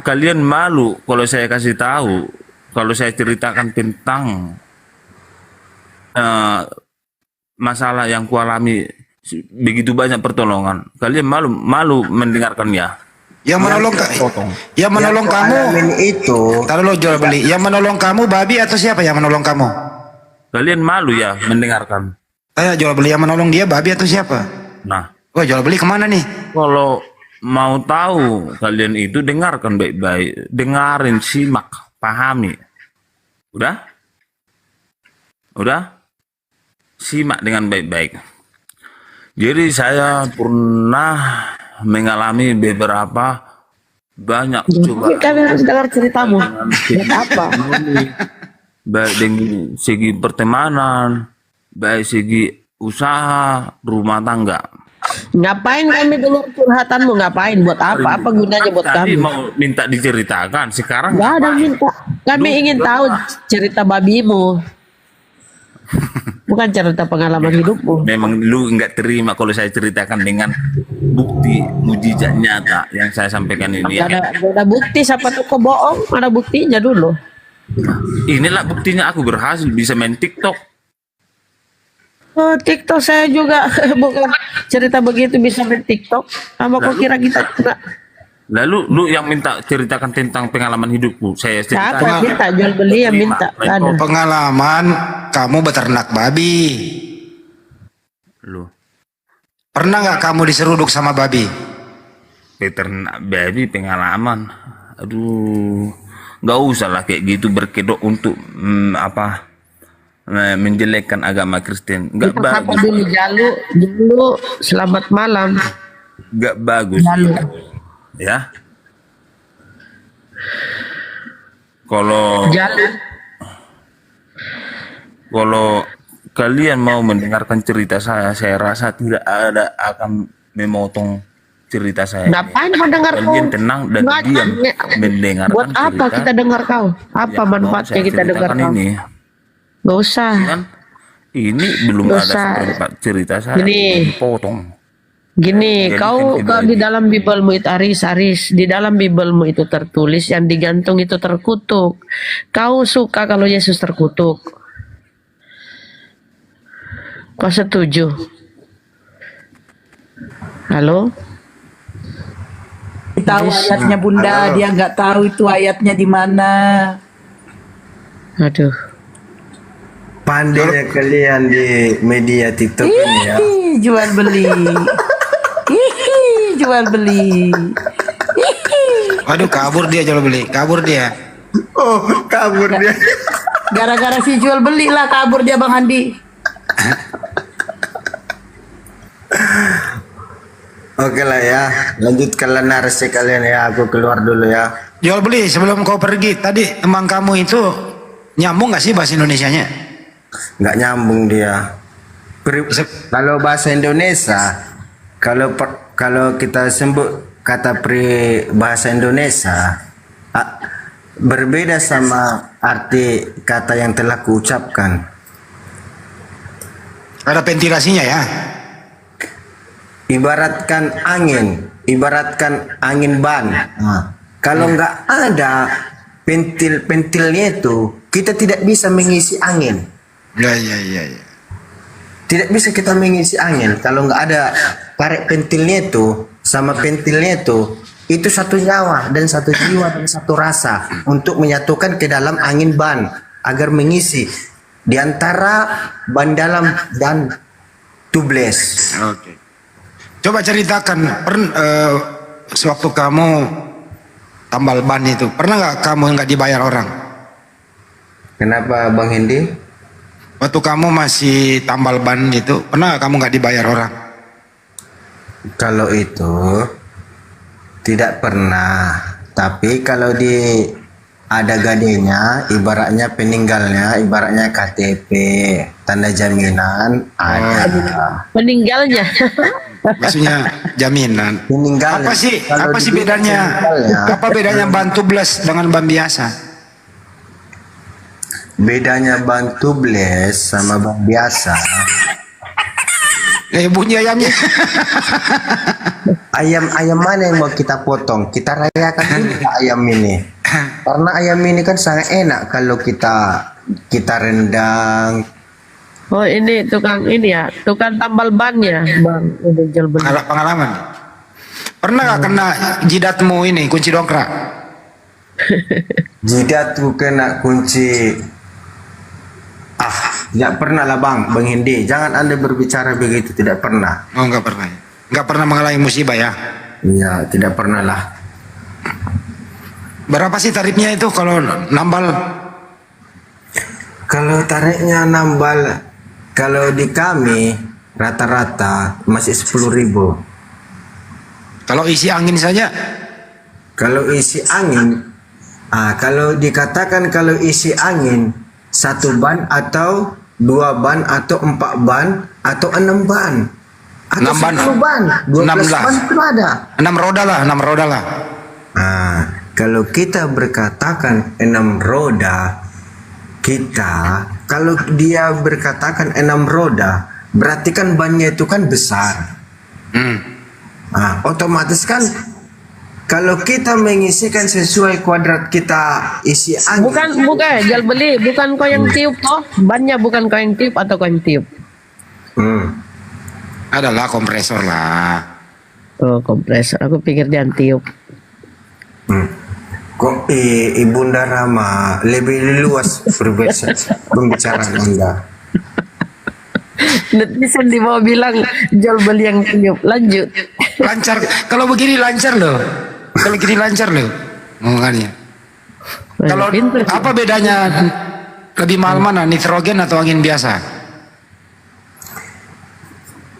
Kalian malu kalau saya kasih tahu, kalau saya ceritakan tentang masalah yang kualami begitu banyak pertolongan. Kalian malu mendengarkannya. Yang menolong kamu Alamin itu. taruh lo jual beli. Yang menolong kamu babi atau siapa yang menolong kamu? Kalian malu ya mendengarkan. Tanya jual beli yang menolong dia babi atau siapa? Nah, Oh jual beli kemana nih? kalau mau tahu kalian itu dengarkan baik-baik, dengarin, simak, pahami. Udah? Simak dengan baik-baik. Jadi saya pernah mengalami beberapa banyak Jadi kami harus dengar ceritamu. Buat apa? Baik dari segi pertemanan, baik segi usaha, rumah tangga. Ngapain kami dengar curhatanmu? Ngapain? Buat apa? Apa gunanya buat Tadi kami? mau minta diceritakan, sekarang Gak ada minta. Kami ingin tahu cerita babimu. Bukan cerita pengalaman hidupmu. memang lu nggak terima kalau saya ceritakan dengan bukti mujizat nyata yang saya sampaikan ini. Gak ada bukti, siapa tuh kau bohong? Ada buktinya dulu. Inilah buktinya aku berhasil bisa main TikTok. Oh, TikTok saya juga bukan cerita begitu bisa main TikTok. Apa kau kira kita juga? Lalu lu yang minta ceritakan tentang pengalaman hidupku. Saya Siapa ceritakan. yang minta? Jual beli yang minta. Gak ada. Pengalaman kamu beternak babi. Lu Pernah nggak kamu diseruduk sama babi? peternak babi pengalaman. Aduh, nggak usah lah kayak gitu berkedok untuk menjelekkan agama Kristen. Nggak Kita sapa bagus. dulu Jalu, selamat malam. Nggak bagus. Jalu. Ya. Kalau kalian mau mendengarkan cerita saya rasa tidak ada akan memotong cerita saya. Ngapain kau dengar kau? Kalian tenang dan diam mendengarkan Buat apa cerita kita dengar kau? Apa yang mau manfaatnya saya kita dengar ceritakan kau? ini. Gak usah. Kan ini belum ada Dosa. seperempat cerita saya Gini. potong. Gini, Jadi kau kan di dalam Biblemu itu Aris, di dalam Biblemu itu tertulis yang digantung itu terkutuk. Kau suka kalau Yesus terkutuk? Kau setuju? Halo? Tahu ayatnya Bunda, dia nggak tahu itu ayatnya di mana. Aduh. Pandainya kalian di media TikTok ini ya. Ih, jual beli. Ih, jual beli. Waduh kabur dia jual beli, kabur dia. Oh, kabur dia. Gara-gara si jual beli lah kabur dia Bang Andi. Oke lah ya, lanjutkanlah narasi kalian ya. Aku keluar dulu ya. Jual beli sebelum kau pergi tadi emang kamu itu nyambung nggak sih bahasa Indonesianya? Nggak nyambung dia. Kalau bahasa Indonesia, kalau kita sebut kata bahasa Indonesia berbeda sama arti kata yang telah kuucapkan. Ada ventilasinya ya. Ibaratkan angin ban. Kalau nggak ada pentilnya itu, kita tidak bisa mengisi angin. Ya. Tidak bisa kita mengisi angin kalau nggak ada karet pentilnya itu sama pentilnya itu satu nyawa dan satu jiwa dan satu rasa untuk menyatukan ke dalam angin ban agar mengisi di antara ban dalam dan tubeless. Oke. Coba ceritakan sewaktu kamu tambal ban itu, pernah nggak kamu nggak dibayar orang? Kenapa Bang Hendi? Waktu kamu masih tambal ban itu, pernah nggak kamu nggak dibayar orang? Kalau itu tidak pernah. Tapi kalau ada gadenya, ibaratnya peninggalnya, ibaratnya KTP, tanda jaminan, ada. Meninggalnya. Maksudnya jaminan. Peninggalnya. Apa sih bedanya? Apa bedanya ban tubeless dengan ban biasa? Bedanya ban tubeless sama ban biasa. Bunyi ayamnya. Ayam mana yang mau kita potong? Kita rayakan dulu ayam ini. Karena ayam ini kan sangat enak kalau kita rendang. Oh ini tukang ini ya, tukang tambal bannya, Bang. Udah jual beli. Pengalaman. Pernah nggak kena jidatmu ini kunci dongkrak? Jidatku kena kunci. Tidak pernah lah Bang Hendi. Jangan Anda berbicara begitu, tidak pernah. Oh nggak pernah. Nggak pernah mengalami musibah ya? Iya, tidak pernah lah. Berapa sih tarifnya itu kalau nambal? Kalau tarifnya nambal, kalau di kami rata-rata masih 10.000. Kalau isi angin saja? Kalau isi angin, kalau dikatakan kalau isi angin 1 ban atau 2 ban atau 4 ban atau 6 ban atau 10 ban, 12 ban itu ada. 6 roda lah. Kalau kita berkatakan 6 roda, kalau dia berkatakan 6 roda, berarti kan bannya itu kan besar. Otomatis kan kalau kita mengisikan sesuai kuadrat kita isi angin. Bukan jual beli, bukan kau yang tiup toh. Bannya bukan kau yang tiup atau kau yang tiup. Adalah kompresor lah. Oh kompresor, aku pikir dia yang tiup. Kok Ibunda Rama lebih luas pembicaraan Anda. Netizen di bawah bilang jual beli yang tiup. Lanjut. Lancar. Kalau begini lancar loh. Ngomongannya. Kalau apa bedanya lebih mahal mana, nitrogen atau angin biasa?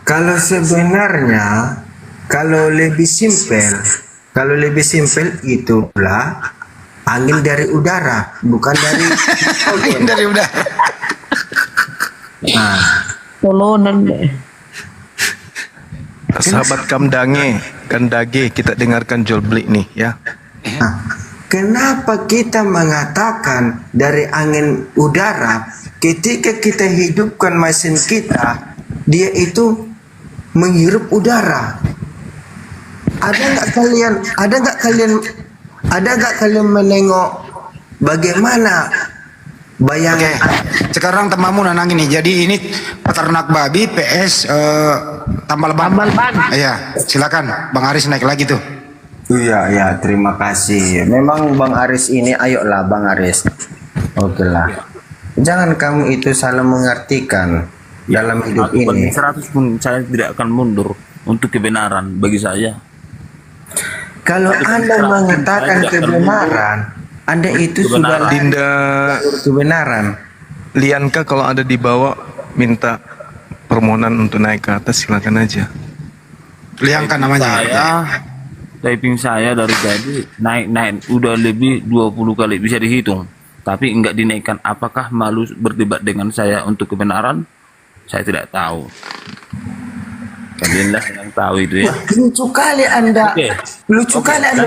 Kalau sebenarnya kalau lebih simpel itulah angin dari udara, bukan dari angin dari udara. Tolonan deh. Sahabat Kandage, kita dengarkan jual beli nih ya. Kenapa kita mengatakan dari angin udara ketika kita hidupkan mesin kita, dia itu menghirup udara? Ada nggak kalian menengok bagaimana bayangan? Sekarang temamu nanang ini. Jadi ini peternak babi PS tambal ban. Iya, silakan Bang Aris naik lagi tuh. Iya, terima kasih. Memang Bang Aris ini, ayolah Bang Aris. Oke lah. Jangan kamu itu salah mengartikan dalam hidup ini. 100 pun saya tidak akan mundur untuk kebenaran bagi saya. Kalau Anda mengatakan kebenaran, Anda itu sudah Dinda kebenaran. Lianka kalau ada di bawah minta permohonan untuk naik ke atas, silakan aja. Lianka namanya. Typing saya dari tadi naik udah lebih 20 kali bisa dihitung, tapi enggak dinaikkan. Apakah malu berdebat dengan saya untuk kebenaran? Saya tidak tahu. Kalianlah yang tahu itu ya. Lucu kali Anda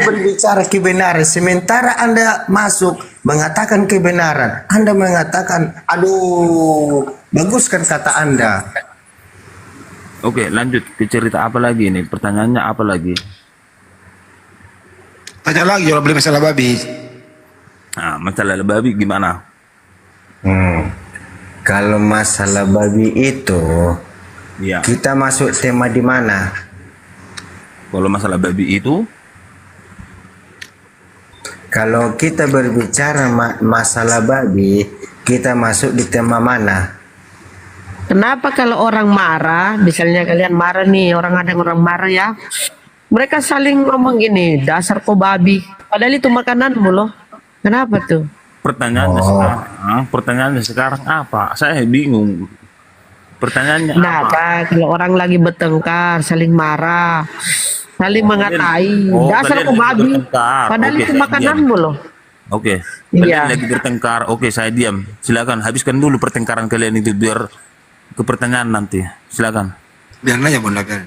berbicara kebenaran, sementara Anda masuk mengatakan kebenaran. Anda mengatakan, aduh, bagus kan kata Anda. Oke, lanjut ke cerita apa lagi nih? Pertanyaannya apa lagi? Tanya lagi, jual beli masalah babi. Masalah babi gimana? Kalau masalah babi itu, ya. Kita masuk tema di mana? Kalau masalah babi itu, kalau kita berbicara masalah babi, kita masuk di tema mana? Kenapa kalau orang marah, misalnya kalian marah nih, ada orang marah ya, mereka saling ngomong gini, dasar kau babi. Padahal itu makananmu loh. Kenapa tuh? Pertanyaannya sekarang apa? Saya bingung. Pertanyaannya Nah, apa? kalau orang lagi bertengkar, saling marah, saling mengatai, dasar kalian kau lagi babi. bertengkar. Padahal Oke, itu saya makananmu loh. Oke, Iya. kalian lagi bertengkar. Oke, saya diam. Silakan habiskan dulu pertengkaran kalian itu biar ke pertanyaan nanti. Silakan. Biar aja Bunda biar.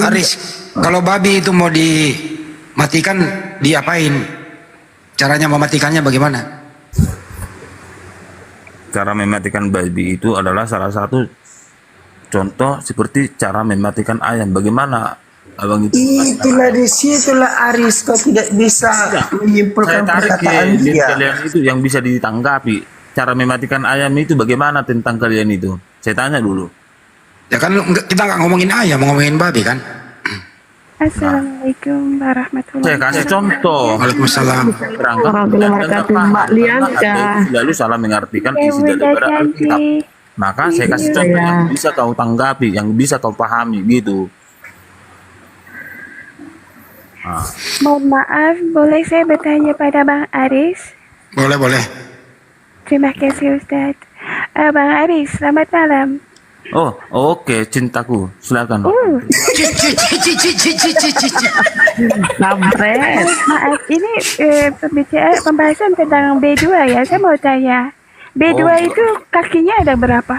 Aris, kalau babi itu mau dimatikan, diapain? Caranya mematikannya bagaimana? Cara mematikan babi itu adalah salah satu contoh seperti cara mematikan ayam. Bagaimana abang itu? Itulah di situlah Aris kau tidak bisa menyimpulkan Saya tarik perkataan ke dia. kalian itu yang bisa ditanggapi. Cara mematikan ayam itu bagaimana tentang kalian itu? Saya tanya dulu. Ya kan kita nggak ngomongin ayam, ngomongin babi kan? Assalamualaikum warahmatullahi Saya kasih contoh. Waalaikumsalam. Berangkat Warahmatullahi wabarakatuh, Mbak Lianca. lalu salah mengartikan Ya, isi Bunda daripada Alkitab. cantik. Maka saya kasih contoh Iya. yang bisa kau tanggapi, yang bisa kau pahami gitu. Mohon maaf, boleh saya bertanya pada Bang Aris? Boleh, boleh. Terima kasih Ustadz. Bang Aris, selamat malam. Oh, oke, cintaku, silakan. Kampret. Maaf, ini pembahasan tentang B2 ya. Saya mau tanya, B2 itu kakinya ada berapa?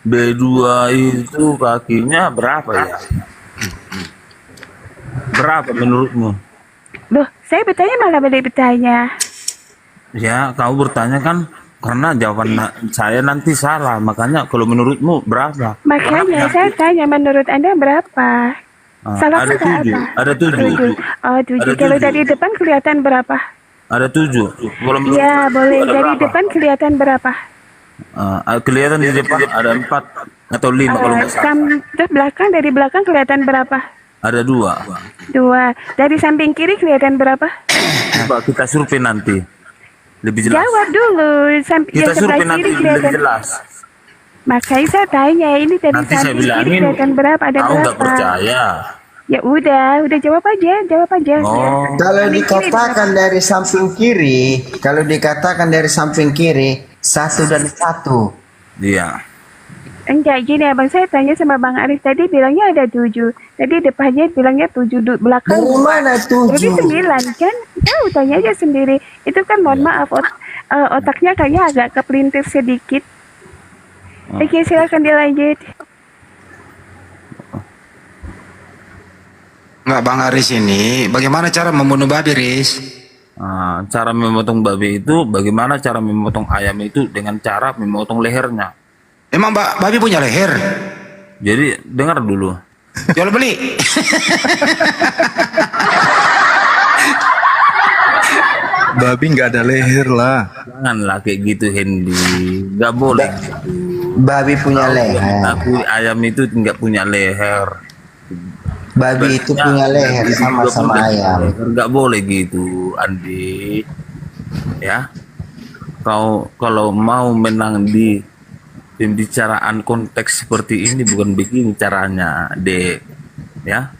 B2 itu kakinya berapa ya? Berapa menurutmu? Loh, saya bertanya malah balik bertanya. Ya, kau bertanya kan karena jawaban saya nanti salah. Makanya kalau menurutmu berapa? Makanya saya tanya menurut Anda berapa? Salah ada kata 7. apa? Ada 7. Oh, 7. Ada Kalau 7. dari depan kelihatan berapa? Ada 7. Kalau menurutmu Ya, boleh. ada Dari berapa? depan kelihatan berapa? Kelihatan di depan ada 4 atau 5 kalau nggak salah. Terus belakang, dari belakang kelihatan berapa? Ada 2. 2. Dari samping kiri kelihatan berapa? Coba kita survei nanti. Lebih jelas. Jawab dulu. Kita Yang sebelah survei kiri nanti lebih kelihatan. jelas. Makanya saya tanya, ini dari Nanti saya samping kiri bilangin. kelihatan berapa? Ada Kau nggak berapa? percaya. Ya udah jawab aja, jawab aja. Oh. Kalau Samping kiri dikatakan dari samping kiri, kalau dikatakan dari samping kiri, 1 dan 1. Iya. Enggak, gini abang, saya tanya sama Bang Arif tadi bilangnya ada 7. Tadi depannya bilangnya 7, belakang Dari 2. mana 7? Jadi 9 kan? Tahu, tanya aja sendiri. Itu kan mohon maaf, otaknya kayaknya agak kepelintir sedikit. Oke, silakan dilanjut. Nggak Bang Aris ini, bagaimana cara membunuh babi, Riz? Cara memotong babi itu bagaimana cara memotong ayam itu dengan cara memotong lehernya. Emang babi punya leher? Jadi dengar dulu. Jual beli. Babi nggak ada leher lah. Janganlah kayak gitu Hendy. Nggak boleh. Babi punya leher. Aku ayam itu nggak punya leher. Babi itu punya leher Babi sama-sama juga punya ayam. leher. Nggak boleh gitu, Andi. Ya. Kau kalau mau menang di pembicaraan konteks seperti ini bukan begini caranya, Dek. Ya.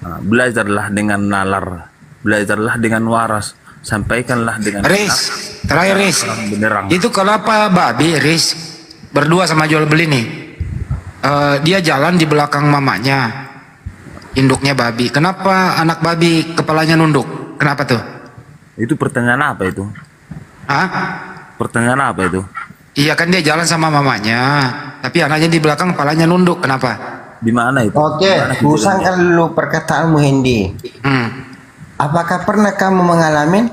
Belajarlah dengan nalar, belajarlah dengan waras, sampaikanlah dengan Riz, terakhir Riz. benerang. Itu kenapa babi, Riz, berdua sama jual beli nih? Dia jalan di belakang mamanya, induknya babi. Kenapa anak babi kepalanya nunduk? Kenapa tuh? Itu pertanyaan apa itu? Hah? Pertanyaan apa itu? Iya kan dia jalan sama mamanya, tapi anaknya di belakang kepalanya nunduk. Kenapa? Di mana itu? Oke, usangkan dulu perkataanmu Hendy. Apakah pernah kamu mengalami?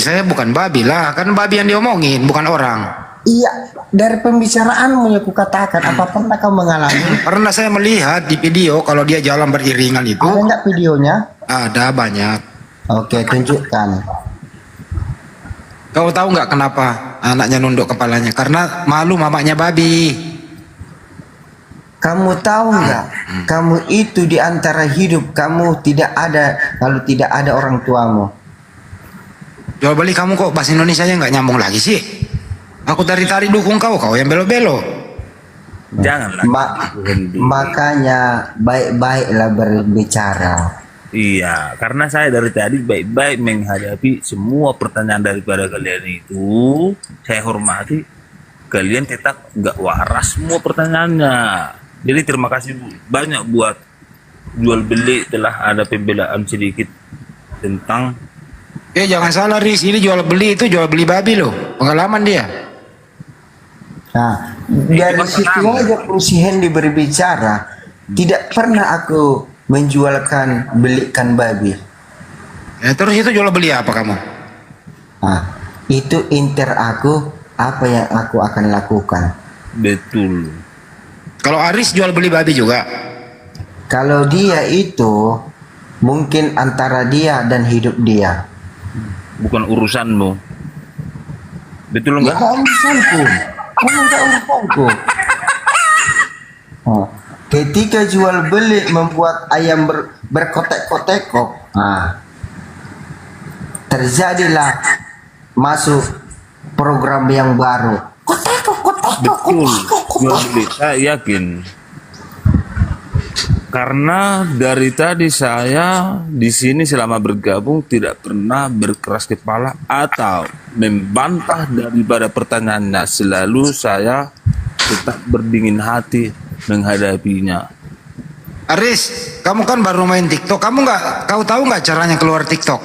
Saya bukan babi lah, kan babi yang diomongin, bukan orang. Iya, dari pembicaraanmu yang kukatakan, apa pernah kamu mengalami? Karena saya melihat di video kalau dia jalan beriringan itu. Ada nggak videonya? Ada banyak. Oke, tunjukkan. Kau tahu nggak kenapa anaknya nunduk kepalanya? Karena malu mamanya babi. Kamu tahu nggak? Kamu itu di antara hidup kamu tidak ada kalau tidak ada orang tuamu. Jual beli kamu kok bahasa Indonesianya nggak nyambung lagi sih? Aku dari tadi dukung kau yang belo-belo. Janganlah. Makanya baik-baiklah berbicara. Iya, karena saya dari tadi baik-baik menghadapi semua pertanyaan daripada kalian itu. Saya hormati kalian tetap nggak waras semua pertanyaannya. Jadi terima kasih banyak buat jual beli telah ada pembelaan sedikit tentang. Jangan salah Riz, ini jual beli itu jual beli babi loh, pengalaman dia. Nah, dari situ aja pun si Hendy berbicara. Tidak pernah aku menjualkan belikan babi. Terus itu jual beli apa kamu? Nah, itu inter aku apa yang aku akan lakukan. Betul. Kalau Aris jual beli babi juga. Kalau dia itu mungkin antara dia dan hidup dia. Bukan urusanmu. Betul Ya enggak? kan urusanku. Enggak urusanku. Oh. Ketika jual beli membuat ayam berkotek-kotekok, terjadilah masuk program yang baru. Betul. Jual beli. Saya yakin. Karena dari tadi saya di sini selama bergabung tidak pernah berkeras kepala atau membantah daripada pertanyaannya. Selalu saya tetap berdingin hati menghadapinya. Aris, kamu kan baru main TikTok. Kau tahu nggak caranya keluar TikTok?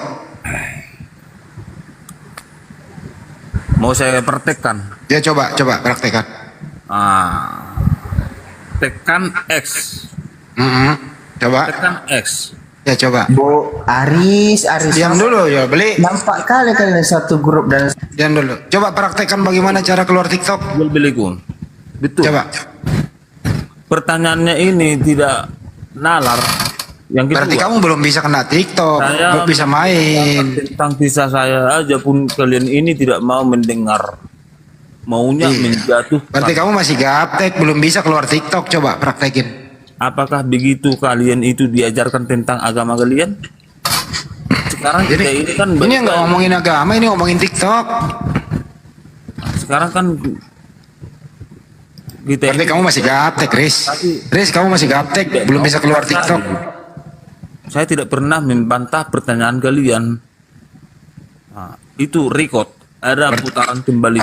Mau saya praktekkan? Ya coba praktekkan. Tekan X. Coba. Tekan X. Ya coba. Bu Aris. Diam dulu ya beli. Nampak kali kalian satu grup dan. Diam dulu. Coba praktekkan bagaimana cara keluar TikTok. Jual beliku. Betul. Coba. Pertanyaannya ini tidak nalar. Yang kedua, berarti kamu belum bisa kena TikTok, belum bisa main. Tentang kisah saya aja pun kalian ini tidak mau mendengar. Maunya menjatuhkan. Berarti kamu masih gaptek, belum bisa keluar TikTok. Coba praktekin. Apakah begitu kalian itu diajarkan tentang agama kalian? Sekarang kita ini kan ini nggak ngomongin agama, ini ngomongin TikTok. Sekarang kan kita. Berarti kamu masih gaptek, Riz, kamu masih gaptek, belum bisa keluar TikTok. Saya tidak pernah membantah pertanyaan kalian. Itu record, ada putaran kembali.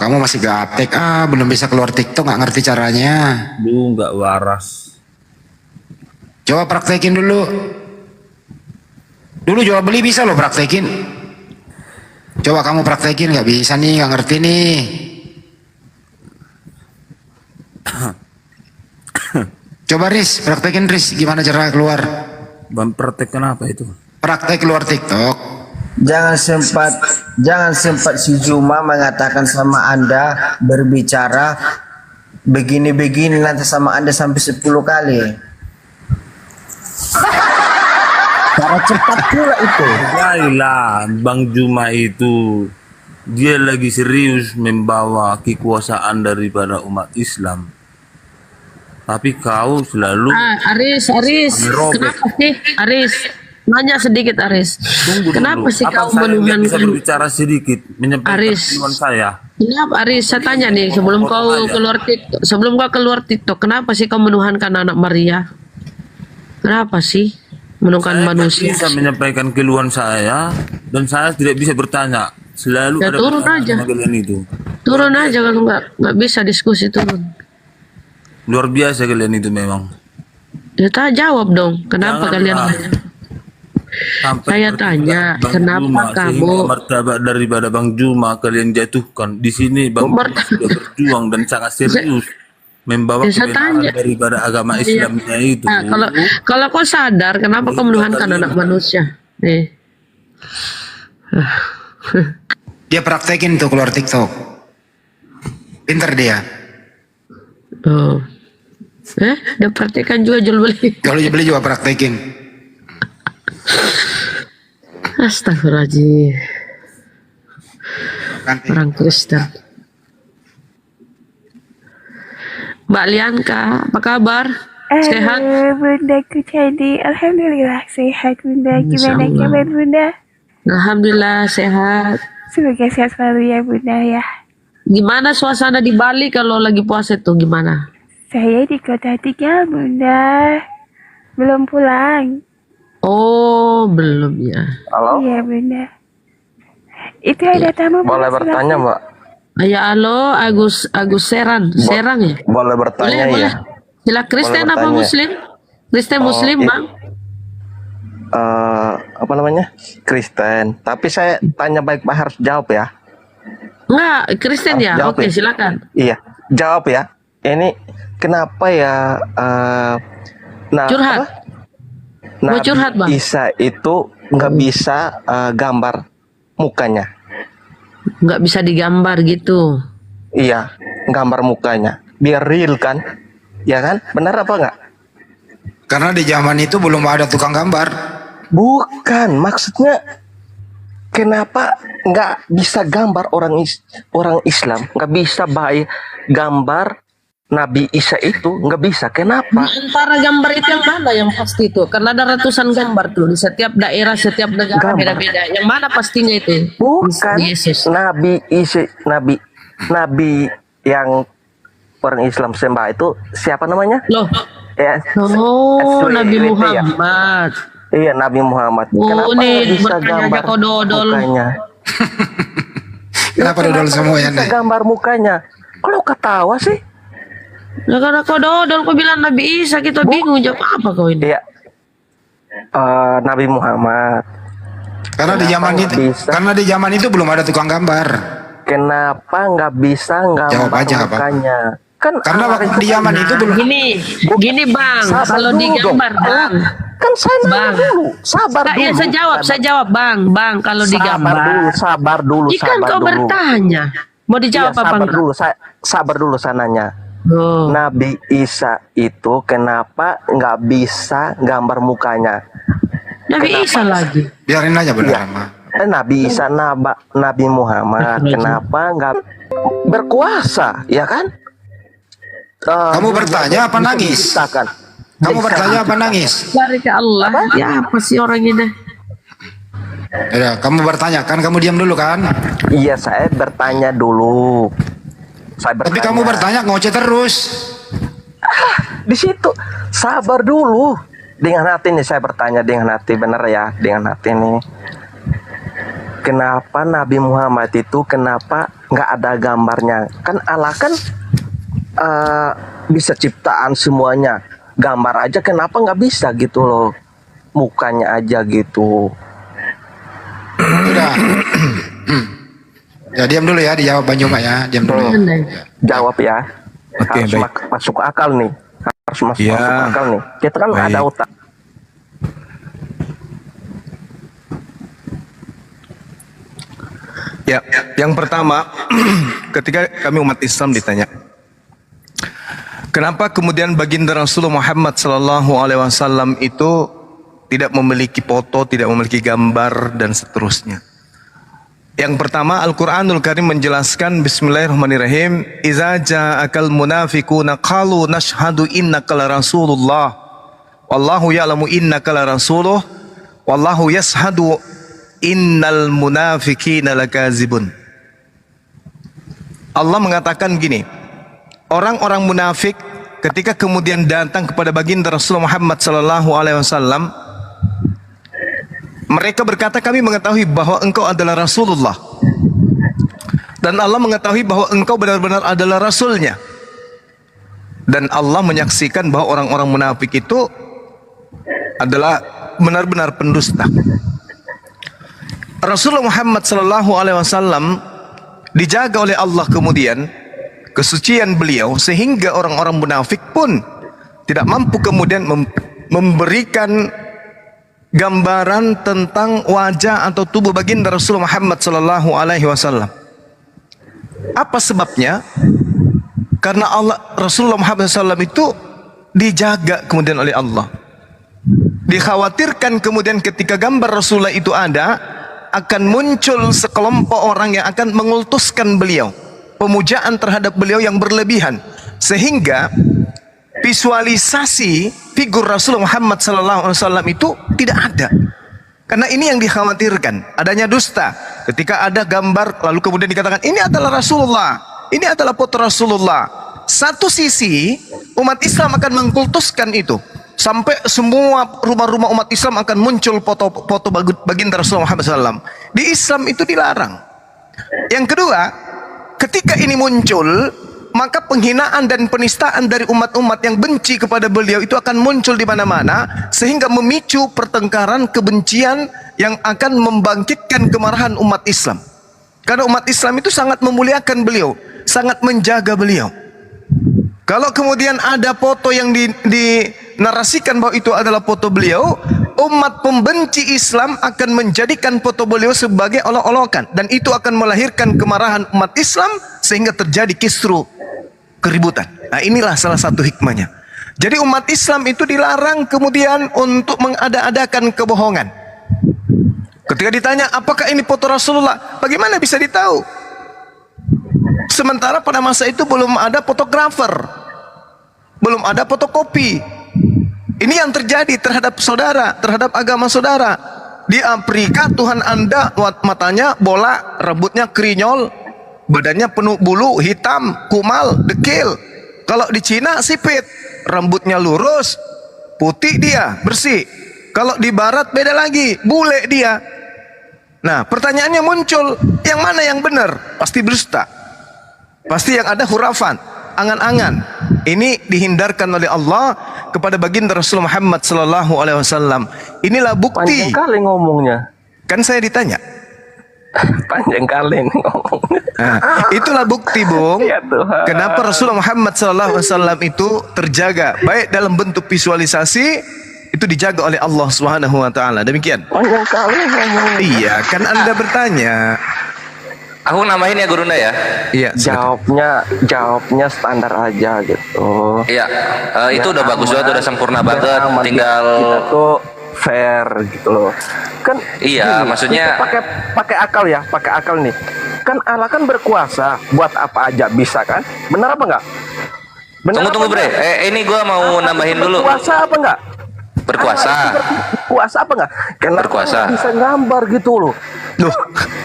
Kamu masih gaptek, belum bisa keluar TikTok, nggak ngerti caranya. Lu nggak waras. Coba praktekin dulu. Dulu jual beli bisa lo praktekin. Coba kamu praktekin, nggak bisa nih, nggak ngerti nih. Coba Riz, praktekin Riz, gimana cara keluar? Praktekkan apa itu? Praktek keluar TikTok. Jangan sempat si Juma mengatakan sama Anda berbicara begini-begini nanti sama Anda sampai 10 kali. Cara cepat pula itu. Baiklah, Bang Juma itu dia lagi serius membawa kekuasaan daripada umat Islam. Tapi kau selalu Aris, kenapa sih Aris? Nanya sedikit Aris. Kenapa sih kau menuhankan? Bisa berbicara sedikit, menyampaikan keluhan saya. Kenapa Aris? Saya tanya nih sebelum kau keluar TikTok, kenapa sih kau menuhankan anak Maria? Kenapa sih menuhankan manusia? Saya bisa menyampaikan keluhan saya dan saya tidak bisa bertanya. Selalu ya, ada turun aja. kalian itu. Turun aja kalau nggak bisa diskusi turun. Luar biasa kalian itu memang. Ya jawab dong, kenapa kalian tanya? Saya tanya, kenapa kamu martabat daripada Bang Juma kalian jatuhkan di sini? Bang Juma sudah berjuang dan sangat serius membawa kebenaran daripada agama Islamnya itu. Nah, kalau kau sadar, kenapa kau menuhankan anak manusia? Dia praktekin tuh keluar TikTok. Pinter dia. Dia praktekan juga jual beli. Kalau jual beli juga praktekin. Astagfirullahaladzim. Orang Kristen. Mbak Lianka, apa kabar? Sehat? Bundaku jadi alhamdulillah sehat Bunda. Gimana kabar Bunda? Alhamdulillah sehat. Semoga sehat selalu ya Bunda ya. Gimana suasana di Bali kalau lagi puasa tuh gimana? Saya di kota Tegal Bunda. Belum pulang. Oh, belum ya. Halo? Iya Bunda. Itu ada tamu. Boleh Bunda, bertanya, silakan. Mbak? Ya halo, Agus Serang ya? Boleh bertanya Boleh. ya? Sila Kristen Boleh apa bertanya. Muslim? Kristen Muslim, Bang. Apa namanya? Kristen. Tapi saya tanya baik-baik, harus jawab ya. Enggak, Kristen ya? Jawab Oke, ya. silakan. Iya, jawab ya. Ini kenapa ya? Curhat. Mau Nabi curhat, Bang? Isa itu nggak bisa gambar mukanya. Nggak bisa digambar gitu. Iya, gambar mukanya. Biar real kan? Ya kan? Benar apa nggak? Karena di zaman itu belum ada tukang gambar. Bukan, maksudnya kenapa nggak bisa gambar orang Islam, nggak bisa gambar Nabi Isa itu nggak bisa. Kenapa? Antara gambar itu yang mana yang pasti itu? Karena ada ratusan gambar tuh di setiap daerah, setiap negara beda-beda. Yang mana pastinya itu? Bukan Yesus. Nabi Isa, Nabi yang orang Islam sembah itu siapa namanya? Loh. Ya, Oh, Nabi SWRT ya? Muhammad. Iya, Nabi Muhammad. Oh, Kenapa ini nggak bisa bertanya gambar kau dodol. mukanya? Kenapa dodol semua ya, bisa Nek? gambar mukanya? Kalau ketawa sih? Ya karena kau dodol, kau bilang Nabi Isa, kita bingung jawab apa kau ini? Iya. Nabi Muhammad. Karena di zaman itu, belum ada tukang gambar. Kenapa nggak bisa gambar Jawab aja, Bang. mukanya? Kan Karena waktu di zaman itu belum. Gini Bang, Sabar kalau dulu digambar dong. Bang. Kan saya nanya Bang. dulu. Sabar Ya, dulu. saya jawab Bang, kalau digambar. Sabar dulu. Ikan kau bertanya. Mau dijawab Iya, apa sabar enggak? dulu. Sabar dulu saya nanya. Oh. Nabi Isa itu kenapa nggak bisa gambar mukanya? Nabi Isa lagi. Biarin aja beneran, Iya. mah. Nabi Isa, Nabi Muhammad, kenapa nggak berkuasa, ya kan? Kamu bertanya apa nangis? Kamu bertanya apa nangis? Lari ke Allah. Ya apa sih orang ini? Ya, kamu bertanya kan? Kamu diam dulu kan? Iya, saya bertanya dulu. Tapi kamu bertanya ngoceh terus. Di situ sabar dulu. Dengan hati nih saya bertanya, dengan hati, bener ya, dengan hati nih. Kenapa Nabi Muhammad itu kenapa nggak ada gambarnya? Kan Allah kan bisa ciptaan semuanya. Gambar aja kenapa nggak bisa gitu loh? Mukanya aja gitu. Sudah. Ya diam dulu ya, dijawab Banyuma ya, diam dulu. Jawab ya. Oke, Harus baik. masuk akal nih. Harus masuk Ya. akal nih. Kita kan Baik. ada otak. Ya, yang pertama, ketika kami umat Islam ditanya, kenapa kemudian baginda Rasulullah Muhammad SAW itu tidak memiliki foto, tidak memiliki gambar dan seterusnya? Yang pertama, Al-Quranul Karim menjelaskan, Bismillahirrahmanirrahim, Iza ja'akal munafiquna qalu nashhadu innaka la Rasulullah, wallahu ya'lamu innaka la rasuluh, wallahu yashhadu innal munafiqina lakazibun. Allah mengatakan gini, orang-orang munafik ketika kemudian datang kepada baginda Rasulullah Muhammad SAW, mereka berkata, kami mengetahui bahwa engkau adalah Rasulullah, dan Allah mengetahui bahwa engkau benar-benar adalah Rasulnya. Dan Allah menyaksikan bahwa orang-orang munafik itu adalah benar-benar pendusta. Rasulullah Muhammad SAW dijaga oleh Allah kemudian kesucian beliau, sehingga orang-orang munafik pun tidak mampu kemudian memberikan gambaran tentang wajah atau tubuh baginda Rasulullah Muhammad SAW. Apa sebabnya? Karena Rasulullah Muhammad SAW itu dijaga kemudian oleh Allah. Dikhawatirkan kemudian ketika gambar Rasulullah itu ada, akan muncul sekelompok orang yang akan mengultuskan beliau, pemujaan terhadap beliau yang berlebihan, sehingga visualisasi figur Rasulullah Muhammad SAW itu tidak ada. Karena ini yang dikhawatirkan, adanya dusta. Ketika ada gambar lalu kemudian dikatakan ini adalah Rasulullah, ini adalah foto Rasulullah. Satu sisi umat Islam akan mengkultuskan itu. Sampai semua rumah-rumah umat Islam akan muncul foto baginda Rasulullah Muhammad SAW. Di Islam itu dilarang. Yang kedua, ketika ini muncul, maka penghinaan dan penistaan dari umat-umat yang benci kepada beliau itu akan muncul di mana-mana, sehingga memicu pertengkaran, kebencian yang akan membangkitkan kemarahan umat Islam. Karena umat Islam itu sangat memuliakan beliau, sangat menjaga beliau. Kalau kemudian ada foto yang dinarasikan bahwa itu adalah foto beliau, umat pembenci Islam akan menjadikan foto beliau sebagai olok-olokan, dan itu akan melahirkan kemarahan umat Islam sehingga terjadi kisru, keributan. Nah, inilah salah satu hikmahnya. Jadi umat Islam itu dilarang kemudian untuk mengada-adakan kebohongan. Ketika ditanya apakah ini foto Rasulullah, bagaimana bisa ditahu? Sementara pada masa itu belum ada fotografer, belum ada fotokopi. Ini yang terjadi terhadap saudara, terhadap agama saudara. Di Afrika Tuhan Anda matanya bola, rambutnya krinyol, badannya penuh bulu, hitam, kumal, dekil. Kalau di Cina sipit, rambutnya lurus, putih dia, bersih. Kalau di barat beda lagi, bule dia. Nah, pertanyaannya muncul, yang mana yang benar? Pasti dusta. Pasti yang ada hurafan, angan-angan. Ini dihindarkan oleh Allah kepada baginda Rasulullah Muhammad sallallahu alaihi wasallam. Inilah bukti. Panjang kali ngomongnya. Kan saya ditanya. Panjang kali ngomongnya. Nah, itulah bukti, Bung. Ya Tuhan. Kenapa Rasulullah Muhammad sallallahu alaihi wasallam itu terjaga baik dalam bentuk visualisasi, itu dijaga oleh Allah Subhanahu wa taala. Demikian. Panjang kali ngomongnya. Iya, kan Anda bertanya. Aku nambahin ya Gurunda ya. Iya. Jawabnya standar aja gitu. Iya, itu udah bagus banget, udah sempurna banget. Tinggal kita tuh fair gitu loh. Kan iya, maksudnya pakai akal ya, pakai akal nih. Kan Allah kan berkuasa, buat apa aja bisa kan? Benar apa enggak? tunggu Bre. Ini gua mau nambahin dulu. Berkuasa apa enggak? Berkuasa. Berkuasa apa enggak? Kenapa Berkuasa. bisa gambar gitu loh. Loh,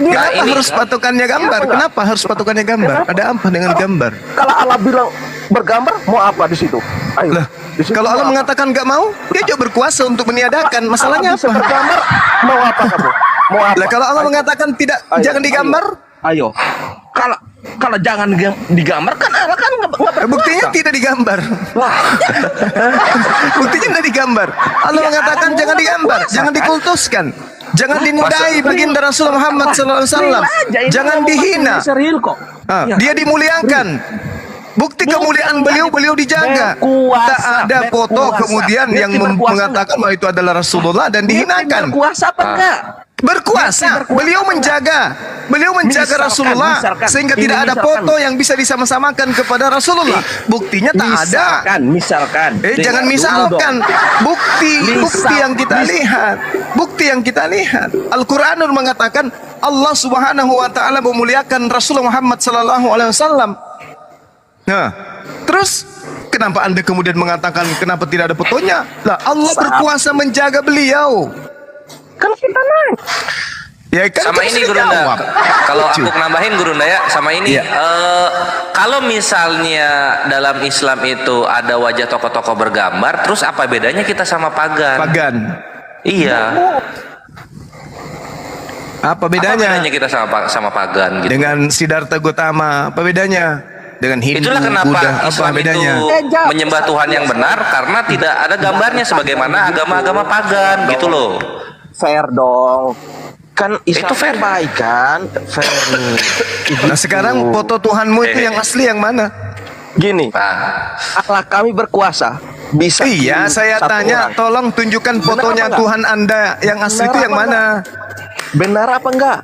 kenapa ini harus patokannya gambar? Kenapa harus patokannya gambar? Ada apa dengan gambar? Kalau Allah bilang bergambar, mau apa di situ? Ayo. Lah, kalau Allah mengatakan nggak mau, dia juga berkuasa untuk meniadakan. Masalahnya Allah bisa apa? bergambar, mau apa kamu? Mau apa? Lah, kalau Allah mengatakan tidak, jangan digambar. Ayo. Kalau jangan digambar kan Allah kan nggak berkuasa. Buktinya tidak digambar. Buktinya tidak digambar. Allah mengatakan jangan digambar, jangan dikultuskan, jangan dinodai baginda Rasulullah Muhammad SAW, jangan dihina. Dia dimuliakan. Bukti kemuliaan beliau dijaga. Tak ada foto kemudian yang mengatakan bahwa itu adalah Rasulullah dan dihinakan. Berkuasa apa enggak? Berkuasa, beliau menjaga Rasulullah sehingga tidak ada foto yang bisa disama-samakan kepada Rasulullah. Buktinya tak ada. Misalkan. Jangan misalkan. Bukti yang kita lihat. Al-Qur'anul mengatakan Allah Subhanahu wa taala memuliakan Rasulullah Muhammad sallallahu alaihi wasallam. Nah, terus kenapa Anda kemudian mengatakan kenapa tidak ada fotonya? Lah, Allah berkuasa menjaga beliau. Kan kita naik. Ya, kan sama ini Gurunda. Kalau aku nambahin Gurunda ya, sama ini. Iya. Kalau misalnya dalam Islam itu ada wajah tokoh-tokoh bergambar, terus apa bedanya kita sama pagan? Pagan. Iya. Apa bedanya? Kita sama pagan gitu? Dengan Siddhartha Gautama, apa bedanya? Dengan Hindu, Itulah kenapa Buddha, apa Islam bedanya? itu menyembah Tuhan yang benar karena tidak ada gambarnya sebagaimana agama-agama pagan gitu loh. Fair dong. Kan Islam itu fair baik kan? Fair nih. Nah, sekarang foto Tuhanmu itu yang asli yang mana? Gini, Allah kami berkuasa. Bisa. Iya, saya tanya, tolong tunjukkan fotonya Tuhan Anda yang asli itu yang mana? Benar apa enggak?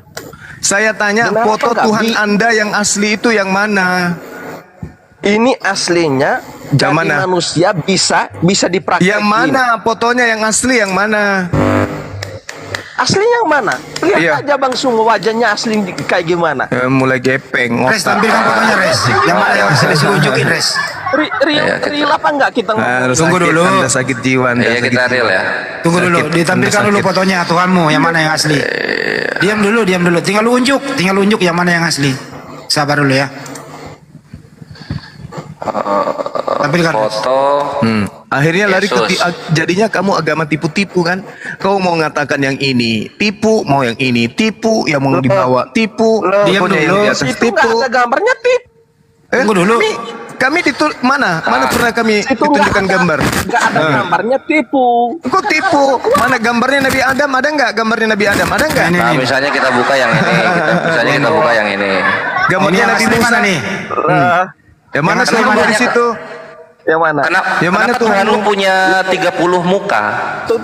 Saya tanya, foto Tuhan Anda yang asli itu yang mana? Ini aslinya jadi manusia bisa dipraktekin. Yang mana fotonya yang asli yang mana? Asli yang mana? Lihat aja Bang Sungu wajahnya asli kayak gimana. Mulai gepeng. Res, tampilkan fotonya Res. Yang mana yang harus ditunjukin Res? Real apa enggak kita ngomong? Tunggu dulu. Anda sakit jiwa, Anda Iya sakit kita real jiwa. ya. Tunggu dulu, ditampilkan dulu fotonya Tuhanmu yang mana yang asli. Diam dulu. Tinggal lu unjuk yang mana yang asli. Sabar dulu ya. Tampilkan Foto. Akhirnya lari ke Yesus. jadinya kamu agama tipu-tipu kan? Kau mau mengatakan yang ini tipu, mau yang ini tipu, yang mau dibawa tipu, diam pokoknya yang dulu. di atas Itu tipu. enggak ada gambarnya Tunggu dulu. Kami mana pernah kami ditunjukkan gambar? Enggak ada gambarnya tipu. Kok tipu? Mana gambarnya Nabi Adam? Ada nggak gambarnya Nabi Adam? Ada nggak? Nah, misalnya kita buka yang ini. Misalnya kita buka yang ini. Gambarnya Ini Nabi asli Musa mana nih? Yang mana Kenapa Tuhan di banyak? situ? Yang mana? Yang mana Kenapa Tuhan lu punya 30 muka? Tuh.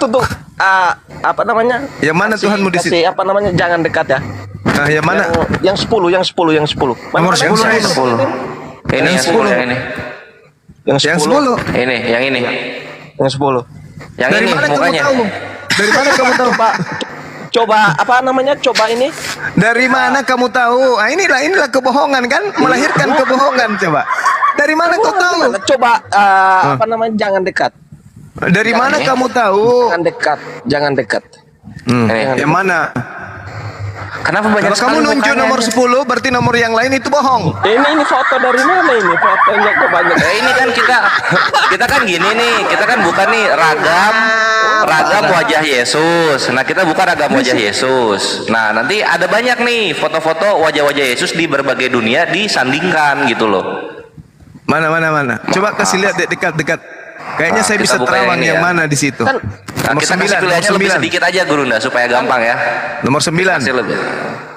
Apa namanya? Yang mana Tuhanmu di situ? Kasih apa namanya? Jangan dekat ya. Nah, yang mana? Yang 10. Nomor 10 Mana? nih. 10. Ini yang 10 yang ini. Yang 10. Ini, yang ini. Yang 10. Yang Dari ini mana kamu mukanya. tahu? Dari mana kamu tahu? Coba apa namanya? Coba ini. Dari mana kamu tahu? Ah, inilah kebohongan kan? Melahirkan kebohongan coba. Dari mana kau tahu? Coba apa namanya? Jangan dekat. Dari mana ini. kamu tahu? Jangan dekat. Yang mana? Kenapa banyak Kalau kamu sekali nunjuk mukanya? nomor 10, berarti nomor yang lain itu bohong. Ini foto dari mana ini? Fotonya kok banyak. Ini kan kita kan gini nih, kita kan bukan nih ragam wajah Yesus. Nah, kita bukan ragam wajah Yesus. Nah, nanti ada banyak nih foto-foto wajah-wajah Yesus di berbagai dunia disandingkan gitu loh. Mana? Coba kasih lihat dekat. Kayaknya Nah, saya kita bisa buka terawang yang ini yang ya. mana di situ. Kan, Nah, Nomor kita kasih 9, pilihannya nomor lebih 9. sedikit aja Gurunda supaya gampang ya. Nomor 9. Kasih lebih.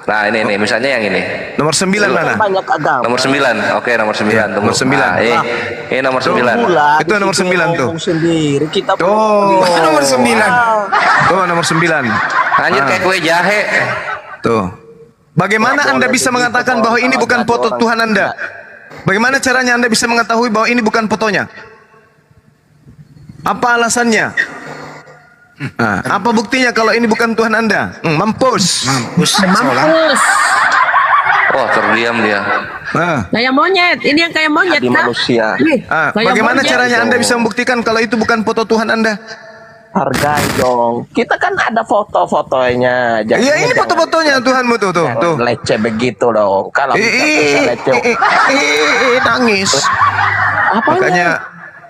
Nah, ini misalnya yang ini. Nomor 9 mana? banyak agama. Nomor 9. Oke, nomor 9. Tunggu. nomor 9. Nah, ini nomor 9. Itu nomor 9 tuh. Sendiri kita Oh, Nomor 9. tuh nomor 9. Lanjut kayak kue jahe. Tuh. Bagaimana Anda bisa mengatakan bahwa ini bukan foto Tuhan Anda? Bagaimana caranya Anda bisa mengetahui bahwa ini bukan fotonya? Apa alasannya? Nah, apa buktinya kalau ini bukan Tuhan Anda? Mampus. Mampus. Oh, terdiam dia. Nah, Kayak monyet. Ini yang kayak monyet. di Nak. manusia. Ih, kayak bagaimana monyet. caranya Anda bisa membuktikan kalau itu bukan foto Tuhan Anda? Hargai dong. Kita kan ada foto-fotonya. Iya, ini foto-fotonya Tuhanmu tuh. Jangan leceh begitu dong. Kalau kita bisa leceh. Nangis.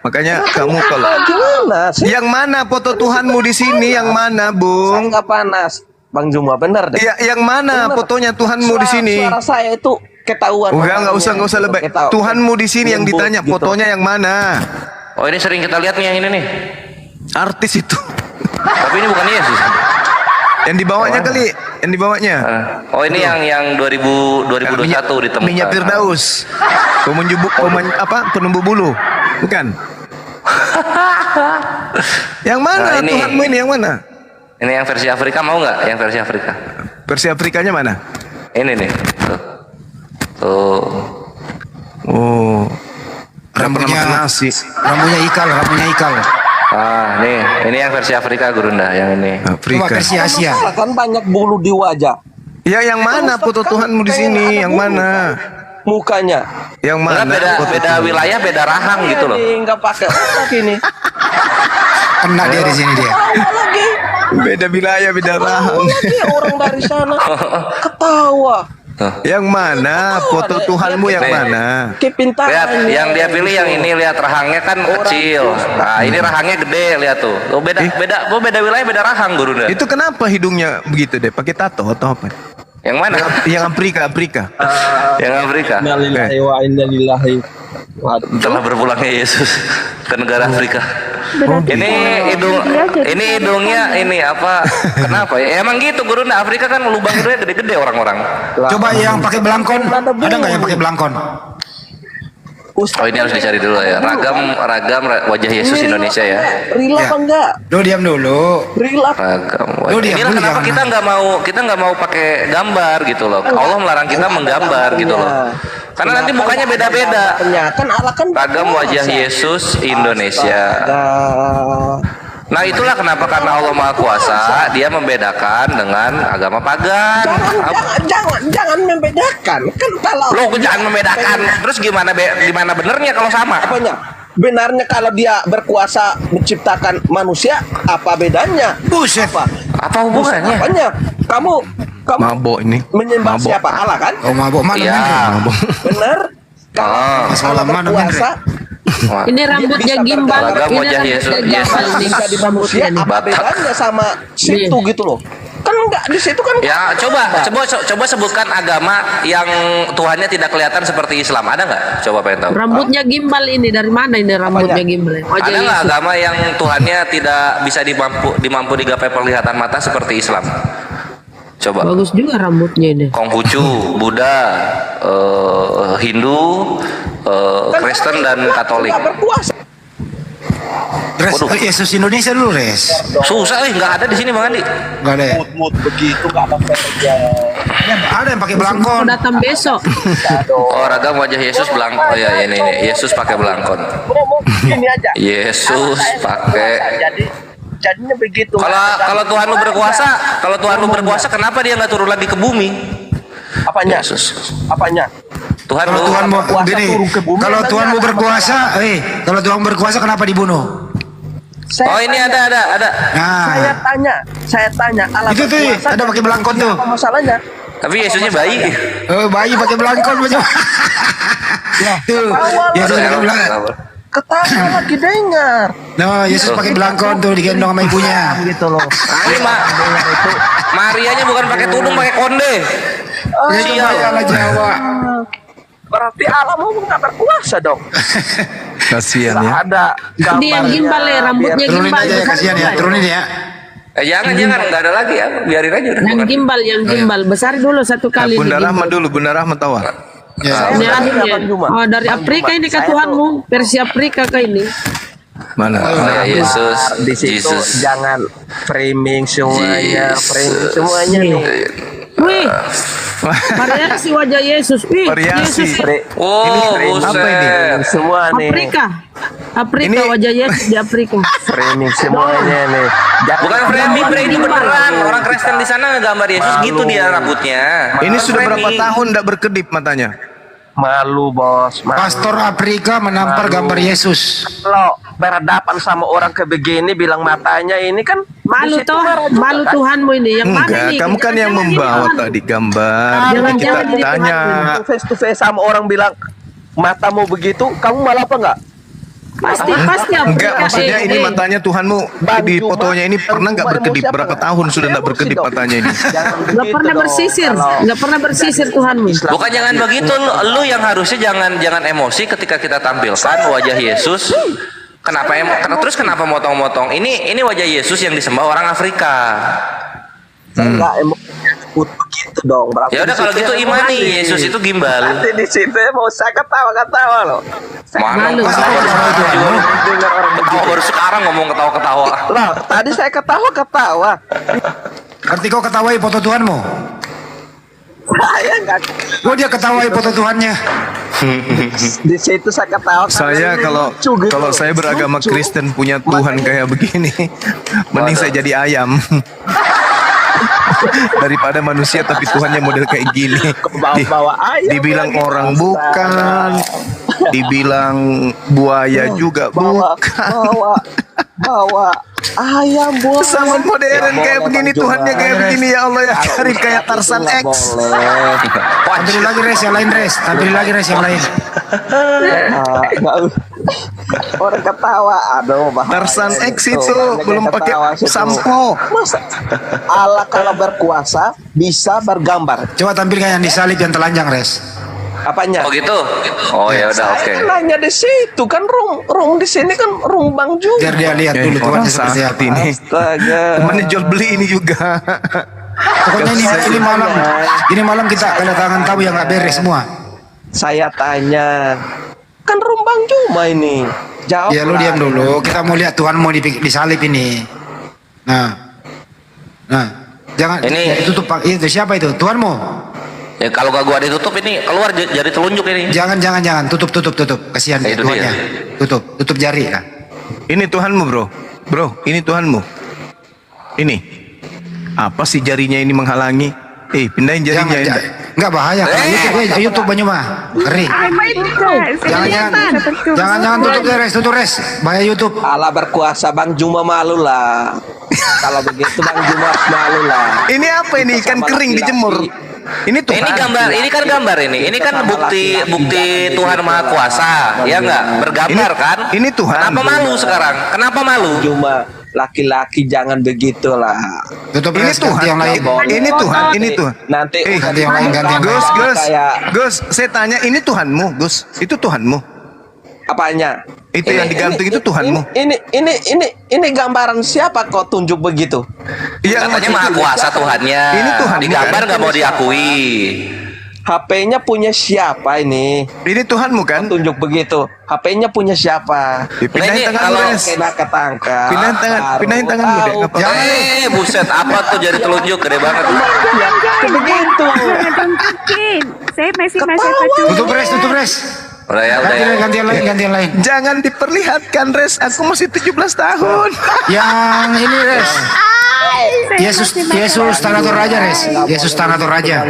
Makanya kamu kalau Gimana sih? yang mana foto Tuhanmu di sini? Yang mana, Saya Bung? nggak panas. Bang Juma benar deh. Ya, yang mana Bener. fotonya Tuhanmu di sini? Suara saya itu ketahuan. Enggak usah lebay. Tuhanmu di sini yang ditanya, Gitu. fotonya yang mana? Oh, ini sering kita lihat nih yang ini nih. Artis itu. Tapi ini bukan Yesus. Yang dibawanya kali, yang dibawanya. Oh, ini yang 2021 ditemukan. Minyak Firdaus. Penumbuh bulu. Bukan. Yang mana Nah, ini. Tuhanmu ini yang mana? Ini yang versi Afrika mau nggak? Yang versi Afrika. Versi Afrikanya mana? Ini nih. Tuh. Oh. Rambutnya Makan nasi. rambutnya ikal. Ah, nih. Ini yang versi Afrika Gurunda, yang ini. Coba Afrika. versi Asia. Kan banyak bulu di wajah. Ya, yang mana foto Tuhanmu di sini? Yang mana? Mukanya. Yang Enggak, mana? foto beda Tuhan? wilayah, beda rahang gitu loh. Ini nggak pakai otak ini. Kena dia di sini dia. Tawa lagi. Beda wilayah, beda rahang. Lagi orang dari sana ketawa. Yang mana? Foto Tuhanmu yang mana? Lihat, Kepintarannya. yang dia pilih yang ini, lihat rahangnya kan kecil. Nah, ini rahangnya gede, lihat tuh. Oh, beda wilayah, beda rahang Gurunda. Itu kenapa hidungnya begitu deh? Pakai tato atau apa? Yang mana? Yang Afrika. Yang Afrika. Innalillahi wa inna ilaihi. Telah berpulangnya Yesus ke negara Afrika. Berarti Ini hidungnya ini apa? Kenapa ya? Emang gitu Gurunda, Afrika kan lubang hidungnya gede-gede orang-orang. Coba yang pakai belangkon. Ada nggak yang pakai belangkon? Oh, ini harus dicari dulu ya. Ragam wajah Yesus Indonesia ya. Real apa enggak? Lo diam dulu. Real apa? Ragam Lu wajah. diam Inilah dulu, kenapa jangan kita nggak mau pakai gambar gitu loh. Allah melarang kita menggambar gitu loh. Karena nanti mukanya beda-beda. Kan Allah kan Ragam wajah Yesus Indonesia. Nah itulah kenapa, karena Allah Maha Kuasa dia membedakan dengan agama pagan. Jangan membedakan. Kan kalau Lo jangan membedakan. Terus gimana benernya kalau sama? apanya? Benarnya kalau dia berkuasa menciptakan manusia, apa bedanya? Buset. Apa hubungannya? Apanya? Kamu Mabok ini. menyembah Mabok. siapa? Allah kan? Oh mabok mana? Iya. Benar? Kalau Masalah mana, berkuasa, Ini rambutnya bisa gimbal. beragam Ini wajah rambutnya Yesus. gimbal. bisa di manusia, apa Batak. bedanya sama situ gitu loh? Kan enggak, di situ kan Ya coba sebutkan agama yang Tuhannya tidak kelihatan seperti Islam. Ada nggak? Coba pengen tahu. Rambutnya gimbal ini dari mana ini rambutnya gimbal? Wajah Ada nggak Yesus. agama yang Tuhannya tidak bisa dimampu digapai penglihatan mata seperti Islam? Coba. Bagus juga rambutnya ini. Konghucu, Buddha, Hindu, Kristen dan Katolik. nggak berkuasa. Res, Yesus Indonesia dulu, Res. Susah, nggak ada di sini Bang Andi. Enggak ada. Mood begitu nggak ada kerja. Ada yang pakai Mau belangkon. datang besok. Oh, ragam wajah Yesus belangkon. Oh ya, ini Yesus pakai belangkon. Gini aja. Yesus pakai. Jadinya begitu. Kalau Tuhan lu berkuasa, kenapa dia nggak turun lagi ke bumi? Apanya? Yesus. Apanya? Tuhan Kalau lu. Tuhan mau Kuasa gini, turun ke bumi, kalau emangnya Tuhan mau ada berkuasa, kalau Tuhan berkuasa kenapa dibunuh? Oh ini ada. Saya Nah, tanya Allah itu tuh berkuasa, ada pakai belangkon tuh. apa masalahnya? Tapi Yesusnya bayi. Bayi pakai belangkon macam. Tuh, Yesus pakai belangkon. Ketawa lagi dengar. No, Yesus pakai belangkon tuh digendong sama ibunya. Gitu loh. Ini Marianya bukan pakai tudung, pakai konde. Itu Allah Jawa. Berarti Allah mau nggak berkuasa dong. Kasihan Nggak ya. ada Ini yang gimbal ya, rambutnya Turunin gimbal. aja ya, kasihan ya. Turunin ya. Jangan, nggak ada lagi ya. Biarin aja udah. Yang gimbal, besar dulu satu kali. Bunda ini Rahmat gimbal. dulu, Bunda Rahmat tahu. Ya. Ini akhirnya. Oh dari Afrika ini ke Tuhanmu, versi Afrika ke ini. Mana? Oh ya Yesus, Di situ Yesus. jangan framing semuanya, Jesus. framing semuanya nih. Wih, variasi wajah Yesus. Wih, Variasi. Yesus Oh, buset. apa ini? Semua nih. Afrika Ini- wajah Yesus di Afrika. Framing semuanya nih. Bukan framing, ini beneran. Orang Kristen di sana ngegambar Yesus gitu dia rambutnya. Ini Bukan sudah berapa framing. tahun tidak berkedip matanya? Malu bos. Malu. Pastor Afrika menampar gambar Yesus. Kalau berhadapan sama orang kayak begini bilang matanya ini kan Malu di situ toh, marah juga, malu kan? Tuhanmu ini. Yang mana Enggak, ini? kamu kan yang Jangan-jangan ini membawa Tuhan. tadi gambar. Jadi Jangan-jangan kita ini tanya. Tuhan. Face to face sama orang bilang matamu begitu, kamu malah apa enggak? Pasti Afrika. Enggak, maksudnya ini matanya Tuhanmu di fotonya ini pernah nggak berkedip? Berapa tahun sudah nggak berkedip matanya ini? Nggak pernah bersisir, nggak pernah bersisir Tuhanmu. Bukan jangan begitu, lu yang harusnya jangan emosi ketika kita tampilkan wajah Yesus. Terus kenapa motong-motong? Ini wajah Yesus yang disembah orang Afrika. Enggak emosi begitu dong. Berarti Ya udah di kalau situ gitu emosi. imani Yesus itu gimbal. Nanti di situ mau saya ketawa loh. Mana Malu. ketawa baru sekarang ngomong ketawa-ketawa. Lah, tadi saya ketawa. Berarti kau ketawai foto Tuhanmu? Saya enggak. Oh dia ketawai foto Tuhannya. Di situ saya ketawa. Saya kalau saya beragama Kristen punya Tuhan kayak begini, mending saya jadi ayam. Daripada manusia tapi Tuhannya model kayak gini. Bawa ayam Dibilang lagi. orang bukan, dibilang buaya juga bukan. Bawa ayam bos. Sama modern kayak begini, Tuhannya kayak begini, ya Allah ya Karim, kayak Tarzan X. Tampil lagi res yang lain res. Tampil lagi res yang lain. Orang ketawa, aduh bahaya. Tarzan X Tuh, itu banyak belum yang pakai ketawa situ. sampo. Masa Allah kalau berkuasa bisa bergambar. Coba tampilkan yang disalib yang telanjang res. Apanya? Oh gitu. Oh ya udah oke. Saya nanya di situ kan room di sini kan room Bang juga. Biar dia lihat dulu Orang Tuhannya seperti apa. sakti ini. Astaga. Temannya jual beli ini juga. Pokoknya ini malam kita kedatangan tamu yang nggak beres semua. Saya tanya, kan room Bang Juma ini. Jawab. Ya lu diam dulu. Kita mau lihat Tuhan mau disalib ini. Nah, jangan. Ini- Tutup pak. Itu siapa itu? Tuhanmu. Ya kalau gak gua ditutup ini keluar jari telunjuk ini. Jangan. Tutup. Kasihan Ya, dia itu Tuhannya. dia. Tutup jari lah. Ini Tuhanmu bro. Bro, ini Tuhanmu. Ini. Apa sih jarinya ini menghalangi? Pindahin jarinya. Enggak bahaya. YouTube banyak mah. Ngeri. Jangan tutup res. Bahaya YouTube. Allah berkuasa, Bang Juma malu lah. Kalau begitu Bang Juma harus malu lah. Ini apa ini? Ikan kering dijemur. Ini Tuhan. Ini gambar, ini kan gambar ini. Ini kan bukti Tuhan Maha Kuasa, ya enggak? Bergambar kan? Ini Tuhan. Kenapa malu sekarang? Kenapa malu? Cuma laki-laki jangan begitulah. Tutup Ini res, Tuhan. ganti yang lain. Ini Tuhan. Ini Tuhan. Nanti ganti yang lain, ganti yang lain. Gus, saya tanya, ini Tuhanmu, Gus? Itu Tuhanmu? apanya? Itu yang digantung itu Tuhanmu. Ini gambaran siapa kok tunjuk begitu? Iya, katanya Maha Kuasa Tuhannya. Ini Tuhan digambar nggak mau diakui. HP-nya punya siapa ini? Ini Tuhanmu kan? Tunjuk begitu. HP-nya punya siapa? Pindahin tangan kalau lu, kena ketangkap. Pindahin tangan lu deh. Jangan buset, apa tuh jari telunjuk gede banget. Begitu. Saya masih kecil. Tutup res. Udah ya. Ganti yang lain. Jangan diperlihatkan, Res. Aku masih 17 tahun. Yang ini, Res. Yesus Tanator Raja, Res. Yesus Tanator Raja.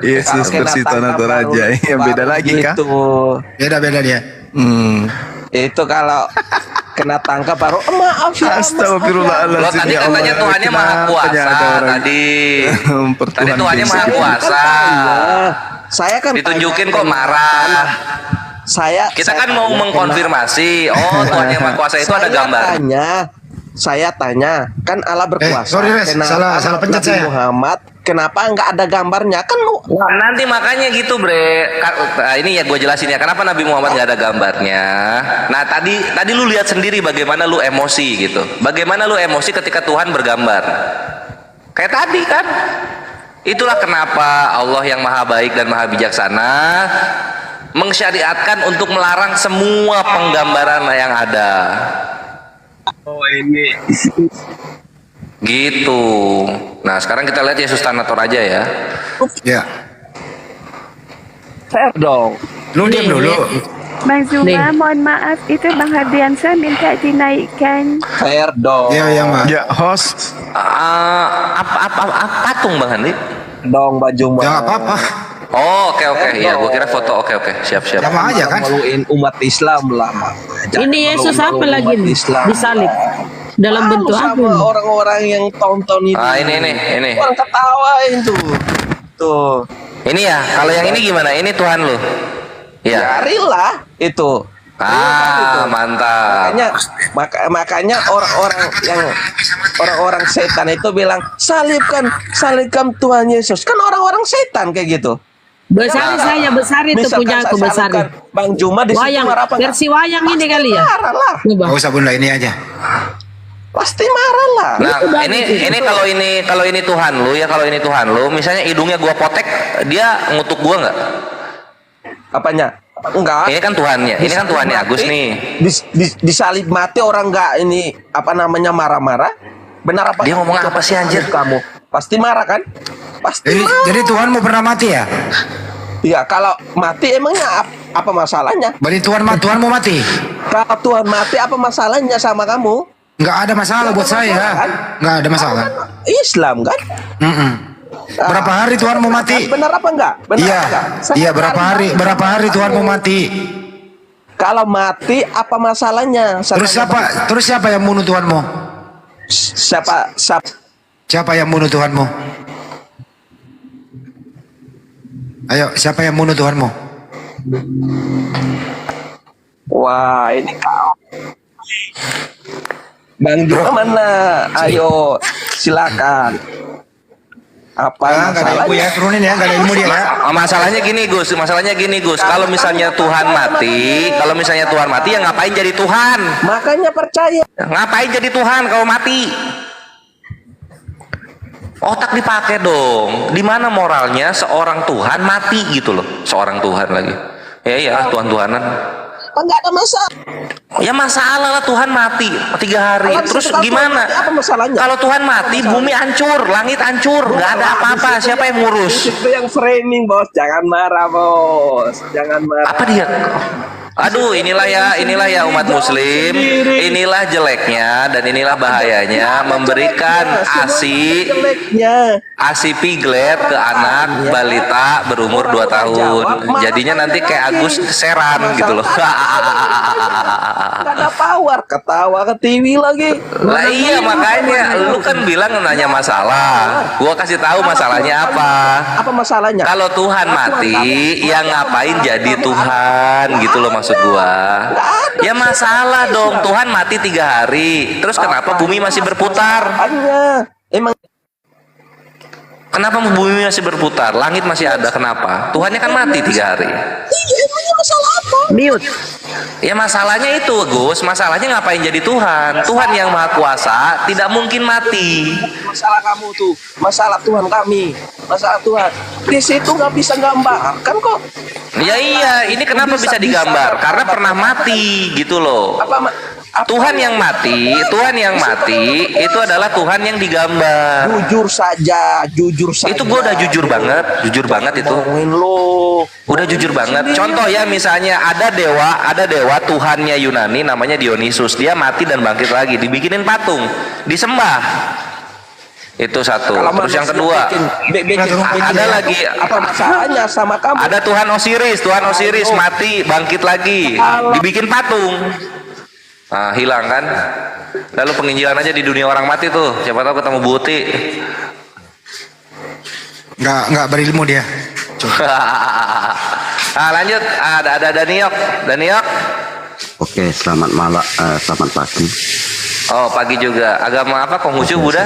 Yesus versi Tanator Raja. Yang beda lagi kah? Beda dia. Itu kalau kena tangkap baru maaf ya. Astagfirullahaladzim. Tadi katanya Tuhannya Maha Kuasa tadi. Tadi Tuhannya Maha Kuasa. Saya kan ditunjukin kok marah. Kita kan mau mengkonfirmasi. Oh, Tuhan yang Maha Kuasa itu ada gambar. Saya tanya, kan Allah berkuasa. Sorry, Res. Salah pencet saya. Muhammad, kenapa nggak ada gambarnya? Kan nanti makanya gitu, Bre. Ini ya gue jelasin ya, kenapa Nabi Muhammad nggak ada gambarnya. Nah, tadi lu lihat sendiri bagaimana lu emosi gitu. Bagaimana lu emosi ketika Tuhan bergambar. Kayak tadi kan. Itulah kenapa Allah yang Maha Baik dan Maha Bijaksana mengsyariatkan untuk melarang semua penggambaran yang ada. Oh, ini gitu. Nah, sekarang kita lihat Yesus Tanator aja ya. Ya. Share dong. Lu diam dulu. Bang Zuma, mohon maaf, itu Bang Hardiansyah minta dinaikkan. Share dong. Iya, Mas. Ya, host. Apa patung Bang Handi? Dong, Bang Zuma. Ya, apa-apa. Oh, oke. Ya, gua kira foto. Oke. Siap. Sama aja kan. Maluin umat Islam lah. Ini Yesus apa lagi nih? Disalib. Dalam bentuk apa? Orang-orang yang tonton ini. Ini. Orang ketawain tuh. Tuh. Ini ya, kalau yang ini gimana? Ini Tuhan lu. Ya. Carilah itu. Mantap. Makanya orang-orang setan itu bilang salibkan Tuhan Yesus. Kan orang-orang setan kayak gitu. Besar saya besar itu punya aku besar. Bang Juma di situ marah apa? Versi wayang ini kali ya. Marah lah. Gak usah Bunda, ini aja. Pasti marah lah. Nah, ini kalau ini Tuhan lu ya, kalau ini Tuhan lu, misalnya hidungnya gua potek, dia ngutuk gua nggak? Apanya? Enggak. Ini kan Tuhannya. Ini kan Tuhannya Agus nih. Disalib mati orang enggak ini apa namanya marah-marah? Benar apa? Dia ngomong apa sih anjir? Kamu pasti marah kan? Pasti. Jadi Tuhan mau pernah mati ya? Iya, kalau mati emangnya apa masalahnya? Berarti Tuhan mau mati? Kalau Tuhan mati apa masalahnya sama kamu? Nggak ada masalah buat saya. Kan? Nggak ada masalah. Islam kan? Berapa hari Tuhan mau mati? Benar apa enggak? Iya, berapa hari Tuhan mau mati? Kalau mati apa masalahnya? Terus siapa yang bunuh Tuhanmu? Siapa yang bunuh Tuhanmu? Ayo, siapa yang bunuh Tuhanmu? Wah, ini kau. Bang Juma mana? Ayo, silakan. Apa masalahnya? Ya, turunin ya, nggak ada ilmu dia ya. Masalahnya gini Gus. Kalau misalnya Tuhan mati, ya ngapain jadi Tuhan? Makanya percaya. Ngapain jadi Tuhan kalau mati? Otak dipakai dong. Di mana moralnya seorang Tuhan mati gitu loh? Seorang Tuhan lagi. Ya, Tuhan-Tuhanan. Enggak ada masalah. Ya masalah lah, Tuhan mati 3 hari. Terus gimana? Apa masalahnya? Kalau Tuhan mati, bumi hancur, langit hancur, nggak ada apa-apa. Siapa yang ngurus? Itu yang framing, Bos. Jangan marah, Bos. Jangan marah. Apa dia? Aduh, inilah ya umat muslim, inilah jeleknya dan inilah bahayanya memberikan ASI piglet ke anak balita berumur 2 tahun. Jadinya nanti kayak Agus Seran gitu loh. Gak ada power, ketawa ke TV lagi. Lah iya, makanya lu kan bilang nanya masalah. Gua kasih tahu masalahnya apa. Apa masalahnya? Kalau Tuhan mati, ya ngapain jadi Tuhan gitu loh maksud gua. Ya masalah dong, Tuhan mati 3 hari. Terus kenapa bumi masih berputar? Emang kenapa bumi masih berputar? Langit masih ada, kenapa? Tuhannya kan mati 3 hari. emangnya masalah apa? Mute. Ya masalahnya itu Gus, masalahnya ngapain jadi Tuhan? Tuhan yang maha kuasa tidak mungkin mati. Masalah kamu tuh, masalah Tuhan kami, masalah Tuhan. Di situ nggak bisa gambarkan kok. Ya iya, ini kenapa bisa digambar? Karena pernah mati gitu loh. Tuhan yang mati itu adalah Tuhan yang digambar. Jujur saja. Itu gua udah jujur banget itu. Udah jujur banget. Contoh ya, misalnya ada dewa Tuhannya Yunani namanya Dionysus. Dia mati dan bangkit lagi, dibikinin patung, disembah. Itu satu. Terus yang kedua, ada lagi, apa masalahnya sama kamu? ada Tuhan Osiris mati bangkit lagi, dibikin patung. Nah, hilang kan? Lalu penginjilan aja di dunia orang mati tuh, siapa tahu ketemu Buti. Nggak berilmu dia. Nah, lanjut, ada Daniok. Oke, selamat malam, selamat pagi. Oh, pagi juga. Agama apa? Konghucu, Buddha?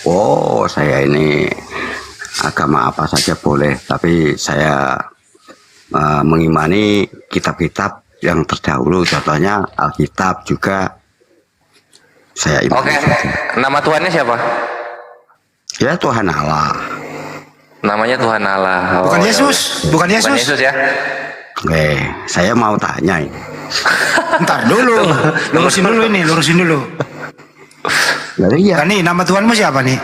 Oh, saya ini agama apa saja boleh, tapi saya mengimani kitab-kitab yang terdahulu, contohnya Alkitab juga saya imani. Oke, nama Tuhannya siapa? Ya, Tuhan Allah. Namanya Tuhan Allah. Bukan ya Yesus, udah. bukan Yesus ya. Saya mau tanya ini. Ntar dulu, lurusin dulu. Iya. Kan nih, nama Tuhanmu siapa nih?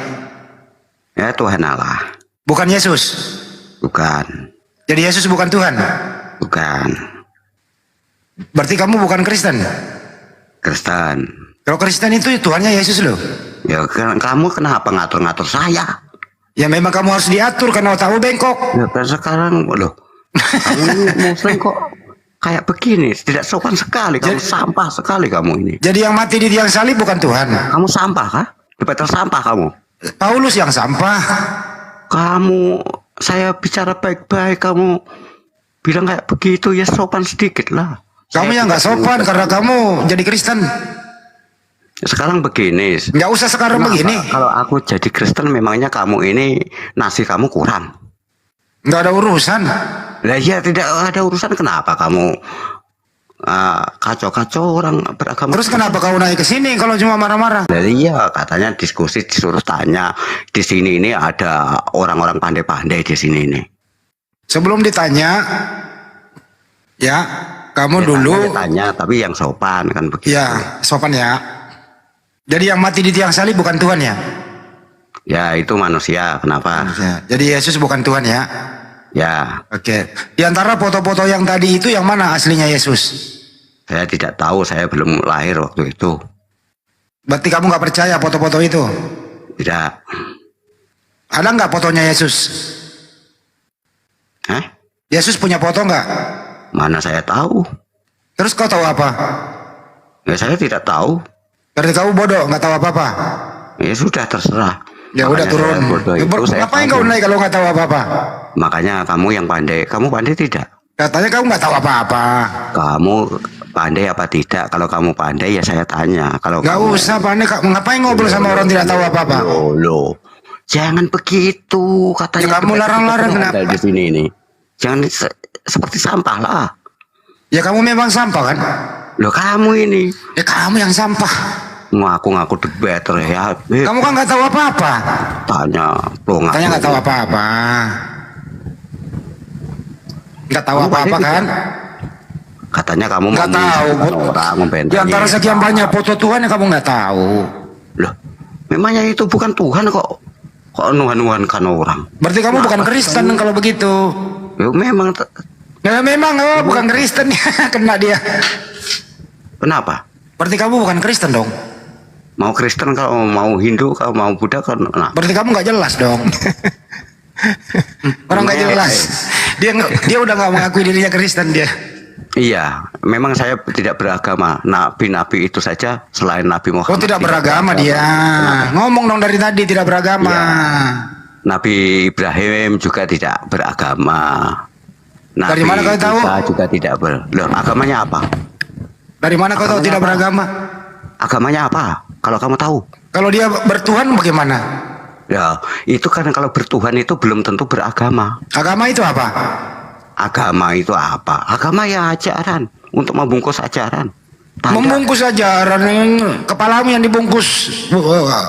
Ya, Tuhan Allah. Bukan Yesus. Bukan. Jadi Yesus bukan Tuhan. Bukan. Berarti kamu bukan Kristen. Kristen. Kalau Kristen itu Tuhannya Yesus loh. Ya, kamu kenapa ngatur-ngatur saya? Ya memang kamu harus diatur karena otakmu bengkok. Ya kan sekarang loh, kamu ini Muslim kok kayak begini, tidak sopan sekali, kamu sampah sekali kamu ini. Jadi yang mati di tiang salib bukan Tuhan. Kamu sampah kah? Dipeter sampah kamu. Paulus yang sampah. Kamu, saya bicara baik-baik, kamu bilang kayak begitu, ya sopan sedikit lah. Kamu yang nggak sopan karena kamu jadi Kristen. Sekarang begini. Nggak usah sekarang begini. Kalau aku jadi Kristen, memangnya kamu ini nasi kamu kurang? Nggak ada urusan. Lah ya tidak ada urusan, kenapa kamu kacau-kacau orang beragama? Terus kenapa kau naik ke sini kalau cuma marah-marah? Nah, iya, katanya diskusi disuruh tanya. Di sini ini ada orang-orang pandai-pandai di sini ini. Sebelum ditanya, ya kamu dulu tanya, tapi yang sopan kan begitu. Ya, sopan ya. Jadi yang mati di tiang salib bukan Tuhan ya? Ya, itu manusia. Kenapa? Ya, jadi Yesus bukan Tuhan ya? Ya. Oke. Di antara foto-foto yang tadi itu yang mana aslinya Yesus? Saya tidak tahu, saya belum lahir waktu itu. Berarti kamu nggak percaya foto-foto itu? Tidak. Ada nggak fotonya Yesus? Hah? Yesus punya foto nggak? Mana saya tahu. Terus kau tahu apa? Ya, saya tidak tahu. Berarti kamu bodoh, nggak tahu apa-apa? Ya sudah, terserah. Ya udah turun. Ngapain kau naik kalau nggak tahu apa-apa? Makanya kamu yang pandai. Kamu pandai tidak? Katanya kamu nggak tahu apa-apa. Kamu pandai apa tidak? Kalau kamu pandai ya saya tanya. Kalau nggak usah pandai. Ngapain ngobrol sama orang tidak tahu apa-apa? Loh. Jangan begitu. Katanya ya, kamu larang-larang kenapa? Di sini ini. Jangan seperti sampah lah. Ya kamu memang sampah kan? Loh, kamu ini. Ya kamu yang sampah. Ngaku-ngaku the better ya. Kamu kan nggak tahu apa-apa. Tanya nggak tahu apa-apa. Nggak tahu apa-apa kan? Katanya kamu nggak tahu. Di antara sekian banyak foto Tuhan yang kamu nggak tahu. Loh, memangnya itu bukan Tuhan kok? Kok nuhan-nuhankan orang? Berarti kamu bukan Kristen kalau begitu. Ya, memang Ya memang bukan Kristen ya kena dia. Kenapa? Berarti kamu bukan Kristen dong. Mau Kristen, kalau mau Hindu, kalau mau Buddha kan. Nah. Berarti kamu nggak jelas dong. Orang nggak jelas. Dia udah nggak mengakui dirinya Kristen dia. Iya, memang saya tidak beragama. Nabi-nabi itu saja selain Nabi Muhammad. Oh, tidak beragama dia. Ngomong dong dari tadi tidak beragama. Ya. Nabi Ibrahim juga tidak beragama. Nabi Dari mana kau tahu? Isa juga tidak Loh, agamanya apa? Dari mana kau tahu tidak beragama? Agamanya apa? Kalau kamu tahu? Kalau dia bertuhan bagaimana? Ya, itu kan kalau bertuhan itu belum tentu beragama. Agama itu apa? Agama itu apa? Agama ya ajaran, untuk membungkus ajaran. Tanda. Membungkus ajaran, kepalamu yang dibungkus.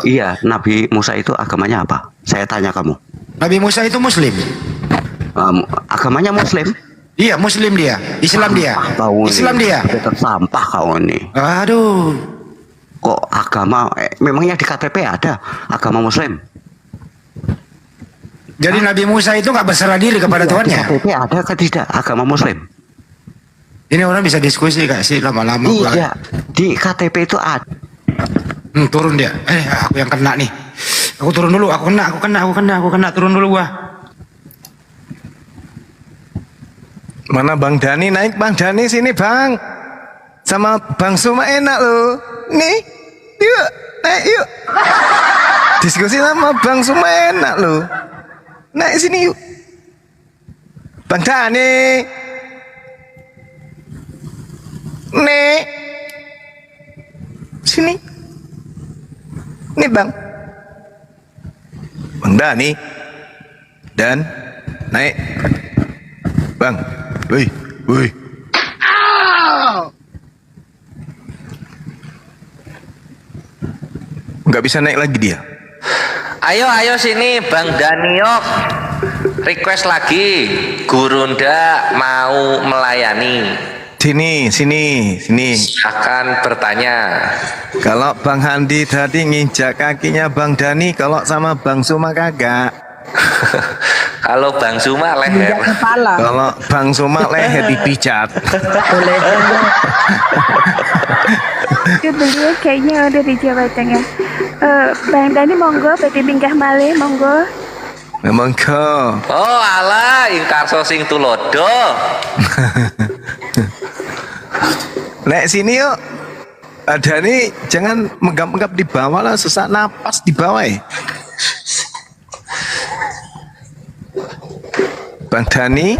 Iya, Nabi Musa itu agamanya apa? Saya tanya kamu. Nabi Musa itu Muslim. Agamanya Muslim? Iya, Muslim dia. Islam dia. Islam dia. Tetap sampah kau ini. Aduh. Kok agama? Memangnya di KTP ada agama Muslim? Jadi Nabi Musa itu nggak berserah diri kepada Tuhannya. Di KTP ada atau tidak agama Muslim? Ini orang bisa diskusi gak sih lama-lama? Iya, di KTP itu ada. Turun dia. Aku yang kena nih. Aku turun dulu. Aku kena. Turun dulu gua. Mana Bang Dani? Naik Bang Dani sini Bang. Sama Bang Suma enak loh. Nih, yuk, naik yuk. Diskusi sama Bang Suma enak loh. Naik sini yuk. Bang Dani. Nih. Sini. Nih Bang. Bang Dani. Dan naik. Bang. Woi, woi. Nggak bisa naik lagi dia. Ayo sini Bang Daniok. Request lagi. Gurunda mau melayani. Sini. Akan bertanya. Kalau Bang Handi tadi nginjak kakinya Bang Dani, kalau sama Bang Suma kagak. Kalau Bang Suma leher. Kepala. Kalau Bang Suma leher dipijat. Itu beliau kayaknya ada di Jawa Tengah. Bang Dani monggo, bagi minggah malih monggo. Monggo. Oh alah, ingkarso sing tulodo. Nek sini yuk. Ada nih, jangan menggap-menggap di bawah lah, sesak napas di bawah ya. Bang Dani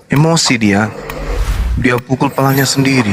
emosi dia pukul palanya sendiri.